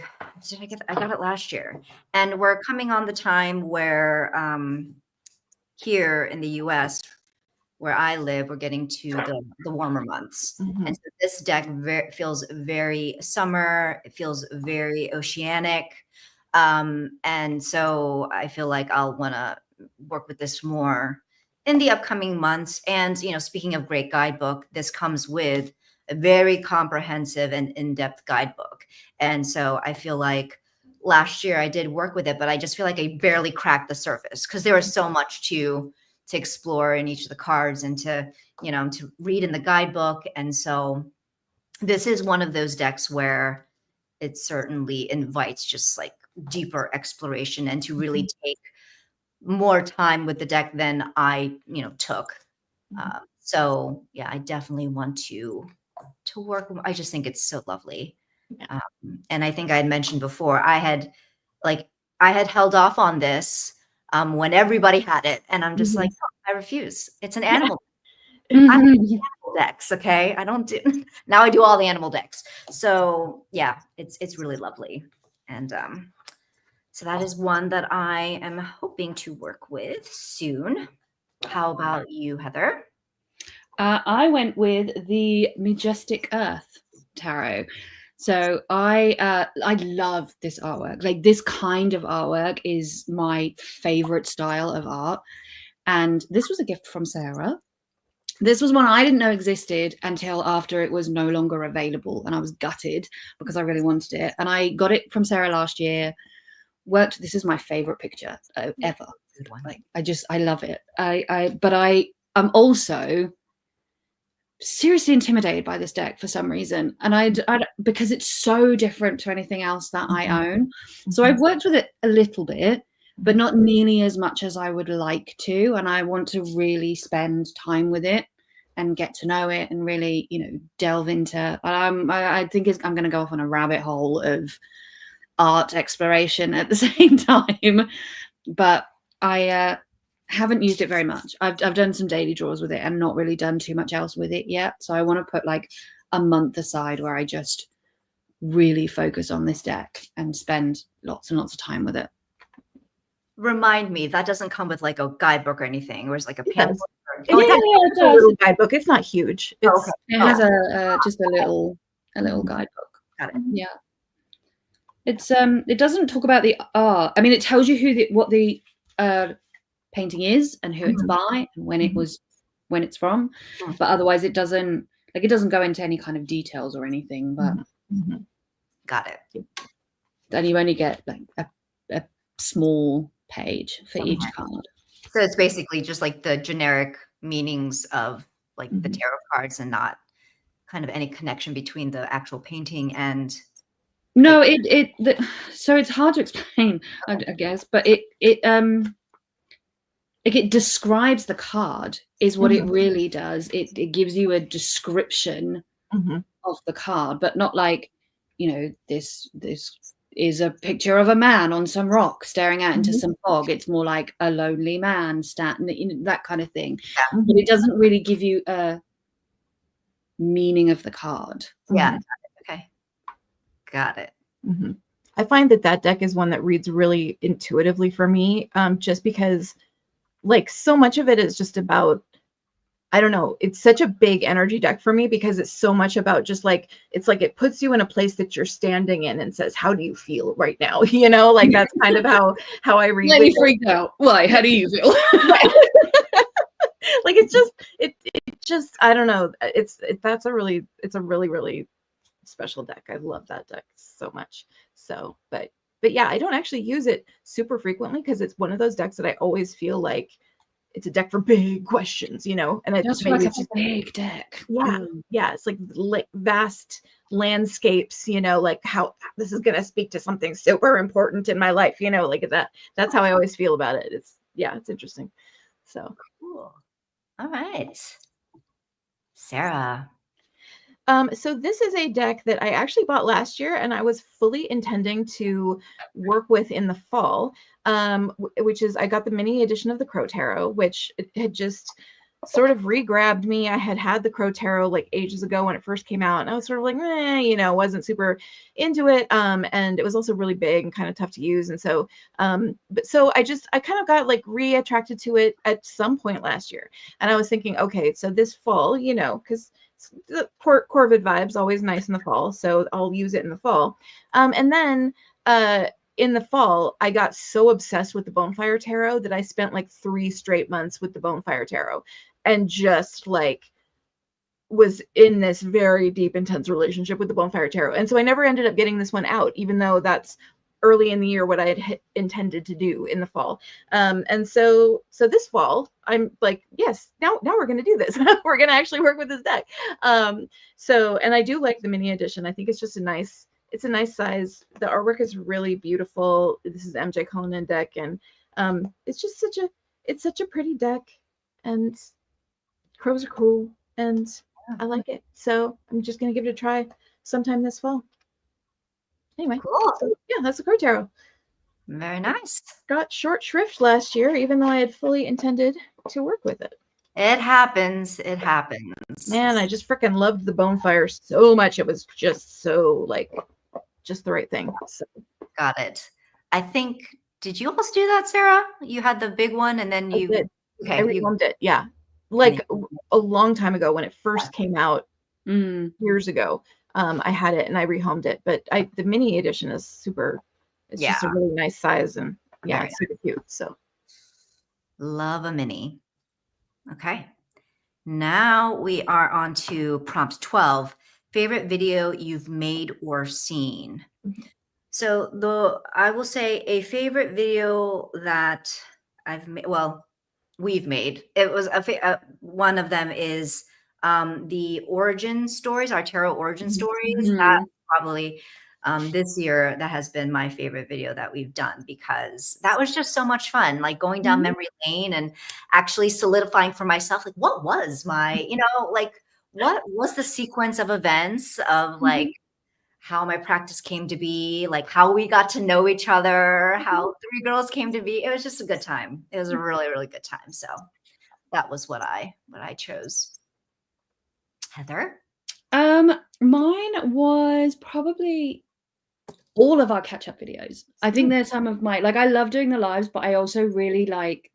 A: got it last year, and we're coming on the time where here in the US, where I live, we're getting to the warmer months. And so this deck feels very summer. It feels very oceanic. And so I feel like I'll want to work with this more in the upcoming months. And, speaking of great guidebook, this comes with a very comprehensive and in-depth guidebook. And so I feel like last year I did work with it, but I just feel like I barely cracked the surface because there was so much to explore in each of the cards and to read in the guidebook. And so this is one of those decks where it certainly invites just like deeper exploration and to really take more time with the deck than I, took. So yeah, I definitely want to work. I just think it's so lovely. And I think I had mentioned before, I had held off on this when everybody had it, and I'm just like, no, I refuse. It's an animal. I do animal decks, okay? I don't do now. I do all the animal decks. So yeah, it's really lovely, and so that is one that I am hoping to work with soon. How about you, Heather?
B: I went with the Majestic Earth Tarot. So I love this artwork. Like, this kind of artwork is my favorite style of art. And this was a gift from Sarah. This was one I didn't know existed until after it was no longer available. And I was gutted because I really wanted it. And I got it from Sarah last year. This is my favorite picture ever.
A: Good one.
B: Like, I love it. But I'm also seriously intimidated by this deck for some reason, and because it's so different to anything else that I own. So I've worked with it a little bit, but not nearly as much as I would like to, and I want to really spend time with it and get to know it and really delve into I think I'm going to go off on a rabbit hole of art exploration at the same time, but I haven't used it very much. I've done some daily draws with it and not really done too much else with it yet. So I want to put like a month aside where I just really focus on this deck and spend lots and lots of time with it.
A: Remind me, that doesn't come with like a guidebook or anything, or it's like a pen.
C: It does. A little guidebook. It's not huge.
B: It has just a little guidebook.
A: Got it.
B: Yeah. It's it doesn't talk about the art. I mean, it tells you what the painting is and who it's by and when it's from, but otherwise it doesn't go into any kind of details or anything. But
A: got it.
B: And you only get like a small page for each card.
A: So it's basically just like the generic meanings of like the tarot cards and not kind of any connection between the actual painting and.
B: No, so it's hard to explain, I guess, but it describes the card is what it really does. It gives you a description of the card, but not like, this is a picture of a man on some rock staring out into some fog. It's more like a lonely man standing, that kind of thing.
A: Yeah.
B: But it doesn't really give you a meaning of the card.
A: Yeah. Okay. Got it.
C: I find that deck is one that reads really intuitively for me, just because like so much of it is just about, I don't know, it's such a big energy deck for me because it's so much about just like, it's like it puts you in a place that you're standing in and says, how do you feel right now? Like that's kind of how I read.
B: Let me freak out. Why? How do you feel?
C: Like it just I don't know. It's a really special deck. I love that deck so much. So, but yeah, I don't actually use it super frequently because it's one of those decks that I always feel like it's a deck for big questions, and it's
B: like a big deck.
C: Yeah, it's like vast landscapes, like how this is going to speak to something super important in my life, like that. That's how I always feel about it. It's interesting. So
A: cool. All right, Sarah.
C: So this is a deck that I actually bought last year and I was fully intending to work with in the fall, which is I got the mini edition of the Crow Tarot, which it had just sort of re-grabbed me. I had the Crow Tarot like ages ago when it first came out, and I was sort of like, wasn't super into it. And it was also really big and kind of tough to use. And so, I kind of got like re-attracted to it at some point last year. And I was thinking, okay, so this fall, because the Corvid vibes always nice in the fall, so I'll use it in the fall. And then in the fall, I got so obsessed with the Bonefire Tarot that I spent like 3 straight months with the Bonefire Tarot and just like was in this very deep, intense relationship with the Bonefire Tarot. And so I never ended up getting this one out, even though that's early in the year what I had intended to do in the fall. And so this fall, I'm like, yes, now we're going to do this. We're going to actually work with this deck. And I do like the mini edition. I think it's just a nice size. The artwork is really beautiful. This is MJ Cullinan deck. And it's just such a pretty deck, and crows are cool and I like it. So I'm just going to give it a try sometime this fall. Anyway,
A: cool.
C: So, yeah, that's the Crow Tarot.
A: Very nice.
C: Got short shrift last year, even though I had fully intended to work with it.
A: It happens. It happens.
C: Man, I just freaking loved the Bonefire so much. It was just so like, just the right thing. So.
A: Got it. I think, did you also do that, Sarah? You had the big one and then you.
C: I did.
A: Okay,
C: I rehomed it. Yeah. Like a long time ago when it first came out years ago. I had it and I rehomed it, but the mini edition is super. It's just a really nice size and it's super cute. So
A: love a mini. Okay, now we are on to prompt 12. Favorite video you've made or seen. So I will say a favorite video that I've made. Well, we've made. It was one of them is the origin stories, our tarot origin stories. That probably this year that has been my favorite video that we've done, because that was just so much fun, like going down memory lane and actually solidifying for myself, like what was my, like what was the sequence of events of like how my practice came to be, like how we got to know each other, how 3 girls came to be. It was just a good time. It was a really, really good time. So that was what I chose. Heather?
B: Mine was probably all of our catch-up videos. I think there's some of my, like, I love doing the lives, but I also really like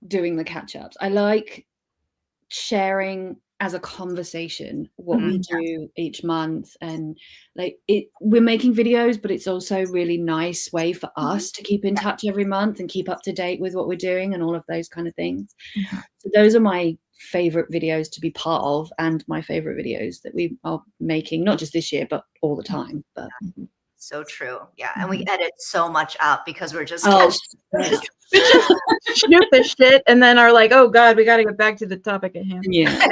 B: doing the catch-ups. I like sharing as a conversation what we do each month, and like we're making videos, but it's also a really nice way for us to keep in touch every month and keep up to date with what we're doing and all of those kind of things. So those are my favorite videos to be part of, and my favorite videos that we are making, not just this year but all the time. But
A: So true. Yeah. And we edit so much out because we're just
B: Oh,
C: shoot the shit and then are like, oh God, we got to get back to the topic at hand.
B: yeah.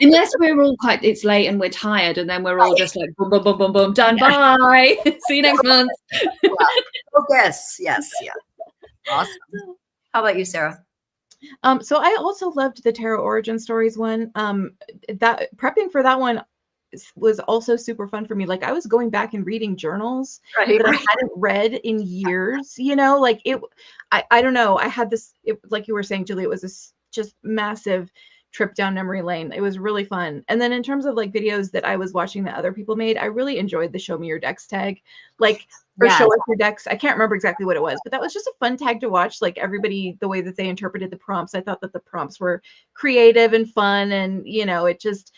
B: Unless we're all it's late and we're tired, and then we're all just like boom, boom, boom, boom, boom, done. Bye. See you next month.
A: Oh, yes. Awesome. How about you, Sarah?
C: So I also loved the Tarot Origin Stories one. That prepping for that one was also super fun for me. Like I was going back and reading journals that I hadn't read in years, you know, like I don't know. I had this, like you were saying, Julie, it was this just massive trip down memory lane. It was really fun. And then in terms of like videos that I was watching that other people made, I really enjoyed the Show Me Your Decks tag, like, or Show Us Your Decks. I can't remember exactly what it was, but that was just a fun tag to watch. Like everybody, the way that they interpreted the prompts, I thought that the prompts were creative and fun. And, you know, it just,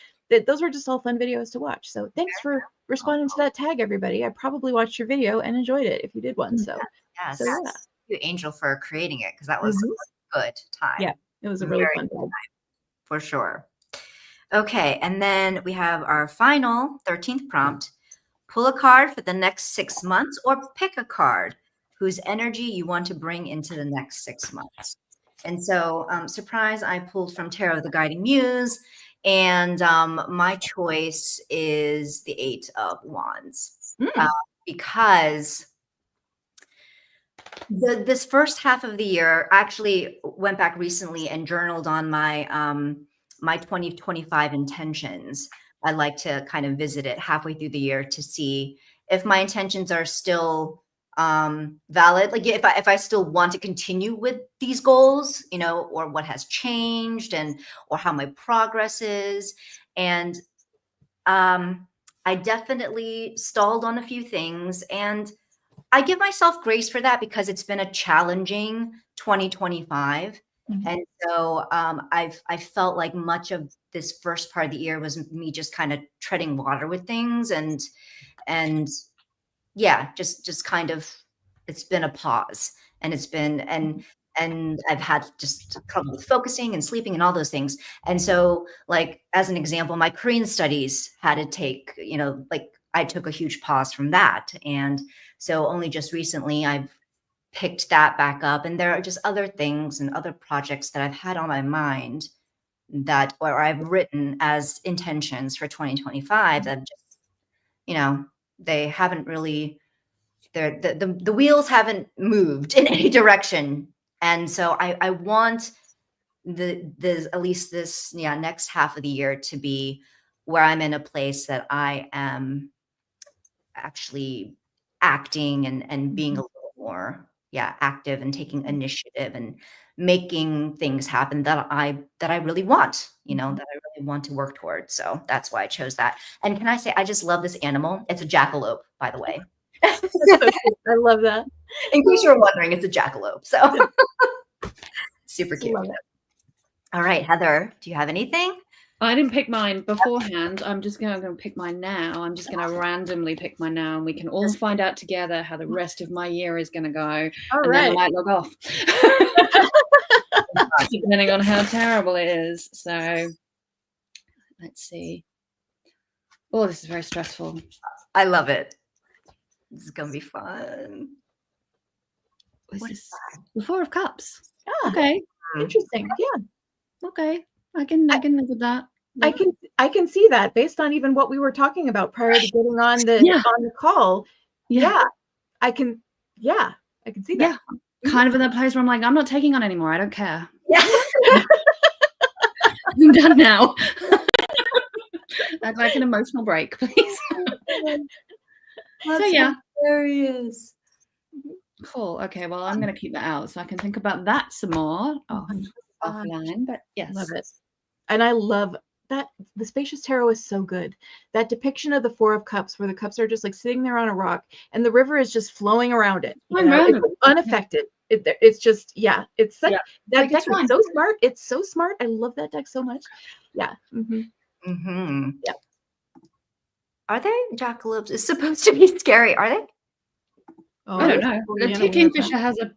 C: those were just all fun videos to watch. So thanks for responding to that tag, everybody. I probably watched your video and enjoyed it if you did one. So,
A: yes.
C: So, yeah.
A: Thank you, Angel, for creating it, because that was a good time.
C: Yeah, it was a really fun time.
A: For sure. Okay, and then we have our final 13th prompt. Pull a card for the next 6 months, or pick a card whose energy you want to bring into the next 6 months. And so, surprise, I pulled from Tarot of the Guiding Muse, and my choice is the 8 of Wands, because this first half of the year, I actually went back recently and journaled on my my 2025 intentions. I like to kind of visit it halfway through the year to see if my intentions are still valid, like if I still want to continue with these goals, you know, or what has changed, and or how my progress is. And I definitely stalled on a few things, and I give myself grace for that because it's been a challenging 2025. And so I felt like much of this first part of the year was me just kind of treading water with things, and yeah, just kind of, it's been a pause, and it's been, and I've had just trouble with focusing and sleeping and all those things. And so, like, as an example, my Korean studies had to take, you know, like I took a huge pause from that. And so only just recently I've picked that back up. And there are just other things and other projects that I've had on my mind that, or I've written as intentions for 2025 that just, you know, they haven't really, the wheels haven't moved in any direction. And so I want the at least this next half of the year to be where I'm in a place that I am actually acting and being a little more active and taking initiative and making things happen that I really want, you know, that I really want to work towards. So that's why I chose that. And can I say, I just love this animal. It's a jackalope, by the way.
C: I love that.
A: In case you were wondering, it's a jackalope. So super cute. All right, Heather, do you have anything?
B: I didn't pick mine beforehand. I'm going to pick mine now. I'm just going to randomly pick mine now, and we can all find out together how the rest of my year is going to go.
C: All
B: and
C: right.
B: then I might log off, depending on how terrible it is. So let's see. Oh, this is very stressful.
A: I love it. This is going to be fun.
B: What is this? The Four of Cups.
C: Ah,
B: okay.
C: Interesting. Yeah.
B: Okay. I can live with that.
C: I can see that based on even what we were talking about prior to getting on the call. Yeah. I can see that.
B: Yeah. Kind of in that place where I'm like, I'm not taking on anymore. I don't care.
A: Yeah.
B: I'm done now. I'd like an emotional break, please.
A: So yeah. Hilarious.
B: Cool. Okay. Well, I'm going to keep that out so I can think about that some more offline. But yes.
C: Love it. And I love that the Spacious Tarot is so good. That depiction of the Four of Cups, where the cups are just like sitting there on a rock and the river is just flowing around it. It's unaffected. It's just, it's such, that deck is so smart. It's so smart. I love that deck so much. Yeah.
A: Yeah. Are they jackalopes? It's supposed to be scary. Are they?
B: Oh, I don't know. Tia Kingfisher has a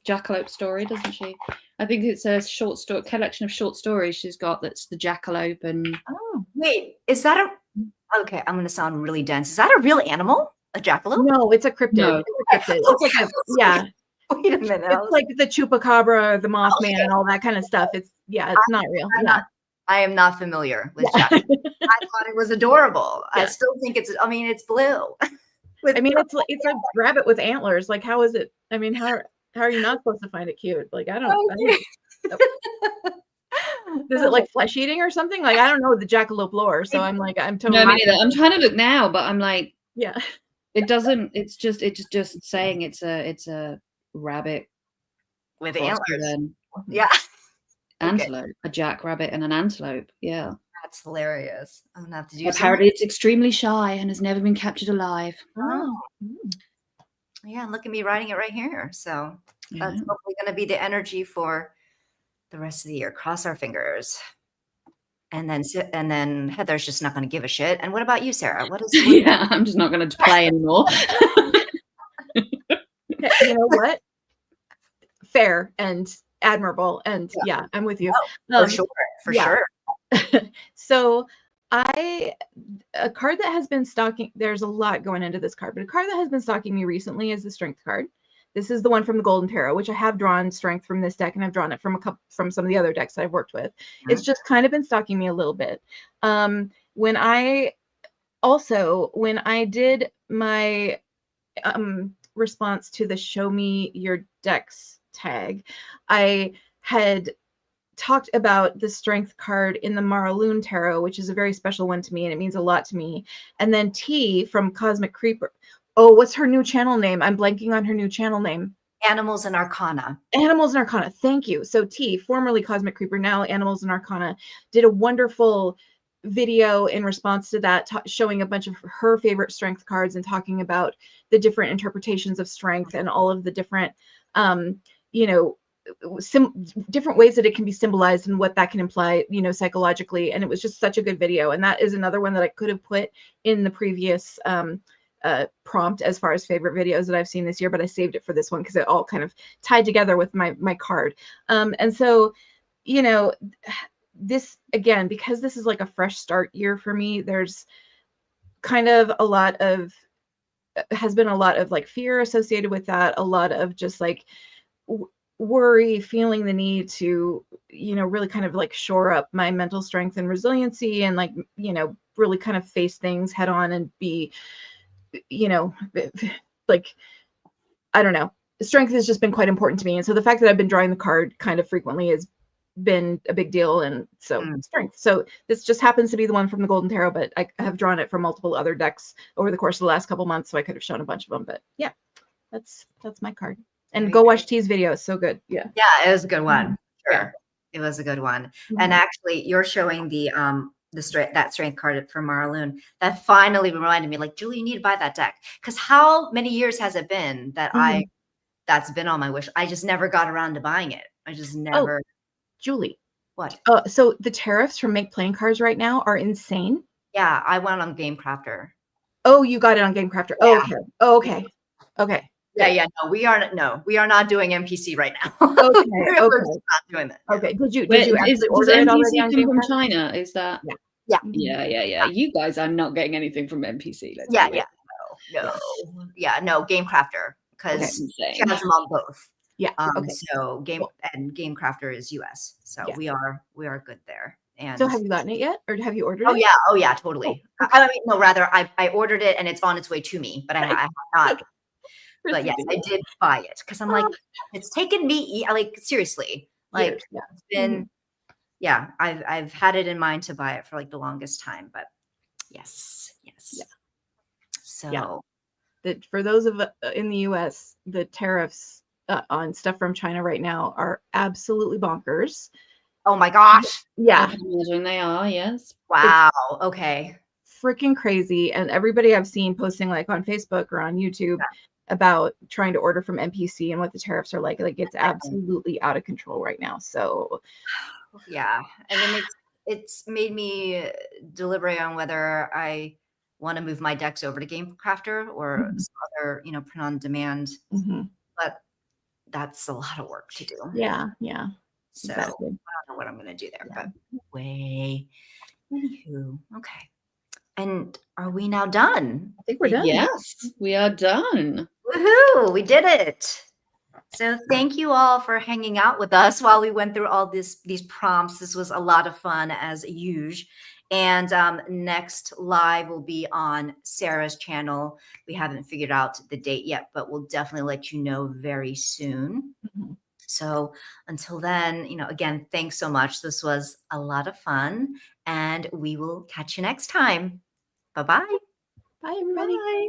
B: jackalope story, doesn't she? I think it's a short story collection of short stories she's got. That's the jackalope. And
A: wait, is that okay? I'm going to sound really dense. Is that a real animal? A jackalope?
C: No, it's a cryptid.
B: No.
C: It's a cryptid. It's like a, yeah.
A: Wait a minute.
C: It's like the chupacabra, the Mothman, and all that kind of stuff. It's not real. Yeah.
A: I am not familiar with jack. I thought it was adorable. I
C: Yeah.
A: still think it's. I mean, it's blue.
C: I mean, it's a rabbit with antlers. Like, how is it? I mean, how are you not supposed to find it cute? Like, I don't Is it like flesh eating or something? Like, I don't know the jackalope lore, so I'm like, I'm totally.
B: No, me neither. I'm trying to look now, but I'm like,
C: yeah.
B: it doesn't. It's just saying it's a rabbit
A: with
B: crossed
A: antlers.
B: with an
A: Yeah.
B: antelope, a jackrabbit and an antelope. Yeah.
A: That's hilarious. I'm gonna have to do.
B: Apparently, it's extremely shy and has never been captured alive.
A: Oh. Yeah, look at me writing it right here. So that's hopefully going to be the energy for the rest of the year. Cross our fingers. And then Heather's just not going to give a shit. And what about you, Sarah? What is?
B: Yeah, I'm just not going to play anymore.
C: You know what? Fair and admirable, and yeah, I'm with you.
A: For sure.
C: So a card that has been stalking, there's a lot going into this card, but a card that has been stalking me recently is the Strength card. This is the one from the Golden Tarot, which I have drawn Strength from this deck, and I've drawn it from from some of the other decks that I've worked with. It's just kind of been stalking me a little bit. When I did my response to the Show Me Your Decks tag, I had talked about the Strength card in the Maraloon Tarot, which is a very special one to me, and it means a lot to me. And then T from Cosmic Creeper. Oh, what's her new channel name? I'm blanking on her new channel name.
A: Animals and Arcana.
C: Animals and Arcana. Thank you. So T, formerly Cosmic Creeper, now Animals and Arcana, did a wonderful video in response to that, showing a bunch of her favorite Strength cards and talking about the different interpretations of Strength and all of the different, different ways that it can be symbolized and what that can imply, psychologically. And it was just such a good video. And that is another one that I could have put in the previous prompt as far as favorite videos that I've seen this year, but I saved it for this one because it all kind of tied together with my card. And so, this, again, because this is like a fresh start year for me, there's kind of has been a lot of like fear associated with that, a lot of just like worry, feeling the need to, really kind of like shore up my mental strength and resiliency, and like, really kind of face things head on and be, like, I don't know, strength has just been quite important to me. And so the fact that I've been drawing the card kind of frequently has been a big deal. And so strength. So this just happens to be the one from the Golden Tarot, but I have drawn it from multiple other decks over the course of the last couple months. So I could have shown a bunch of them, but yeah, that's my card. And go watch T's video. It's so good. Yeah.
A: Yeah, it was a good one. Sure. It was a good one. And actually, you're showing that Strength card for Maraloon. That finally reminded me, like, Julie, you need to buy that deck. Because how many years has it been that that's been on my wish? I just never got around to buying it. I just never.
C: Oh, Julie.
A: What?
C: So the tariffs from Make Playing Cards right now are insane.
A: Yeah, I went on Game Crafter.
C: Oh, you got it on Game Crafter.
A: Yeah.
C: Oh, okay. Okay.
A: Yeah. No, we are not doing MPC right now.
C: Okay.
A: We're just not doing that.
C: Okay. Did you actually order
B: does
C: it
B: MPC
C: already on
B: come
C: Game
B: from
C: Crafter?
B: China? Is that?
A: Yeah.
B: You guys are not getting anything from MPC.
A: No, Game Crafter, because she has them on both.
C: Yeah.
A: So Game Crafter is US. So we are good there. And
C: so have you gotten it yet, or have you ordered it?
A: Oh yeah, totally. I mean, no, rather I ordered it and it's on its way to me, but I have not. But yes, I did buy it because I'm like, it's taken me like seriously, like it's been, I've had it in mind to buy it for like the longest time, but yes. So
C: for those of in the US, the tariffs on stuff from China right now are absolutely bonkers.
A: Oh my gosh!
C: Yeah,
B: I can imagine they are. Yes.
A: Wow. Okay.
C: Freaking crazy, and everybody I've seen posting like on Facebook or on YouTube about trying to order from MPC and what the tariffs are like it's absolutely out of control right now. So
A: yeah, and then it's made me deliberate on whether I want to move my decks over to Game Crafter or some other, print on demand. But that's a lot of work to do.
C: Yeah.
A: So
C: exactly.
A: I don't know what I'm going to do there, but anywho, okay. And are we now done?
C: I think we're done.
B: Yes, we are done.
A: Woohoo! We did it. So thank you all for hanging out with us while we went through all these prompts. This was a lot of fun as usual. And next live will be on Sarah's channel. We haven't figured out the date yet, but we'll definitely let you know very soon.
C: Mm-hmm.
A: So until then, again, thanks so much. This was a lot of fun, and we will catch you next time. Bye-bye.
C: Bye, everybody.
A: Bye.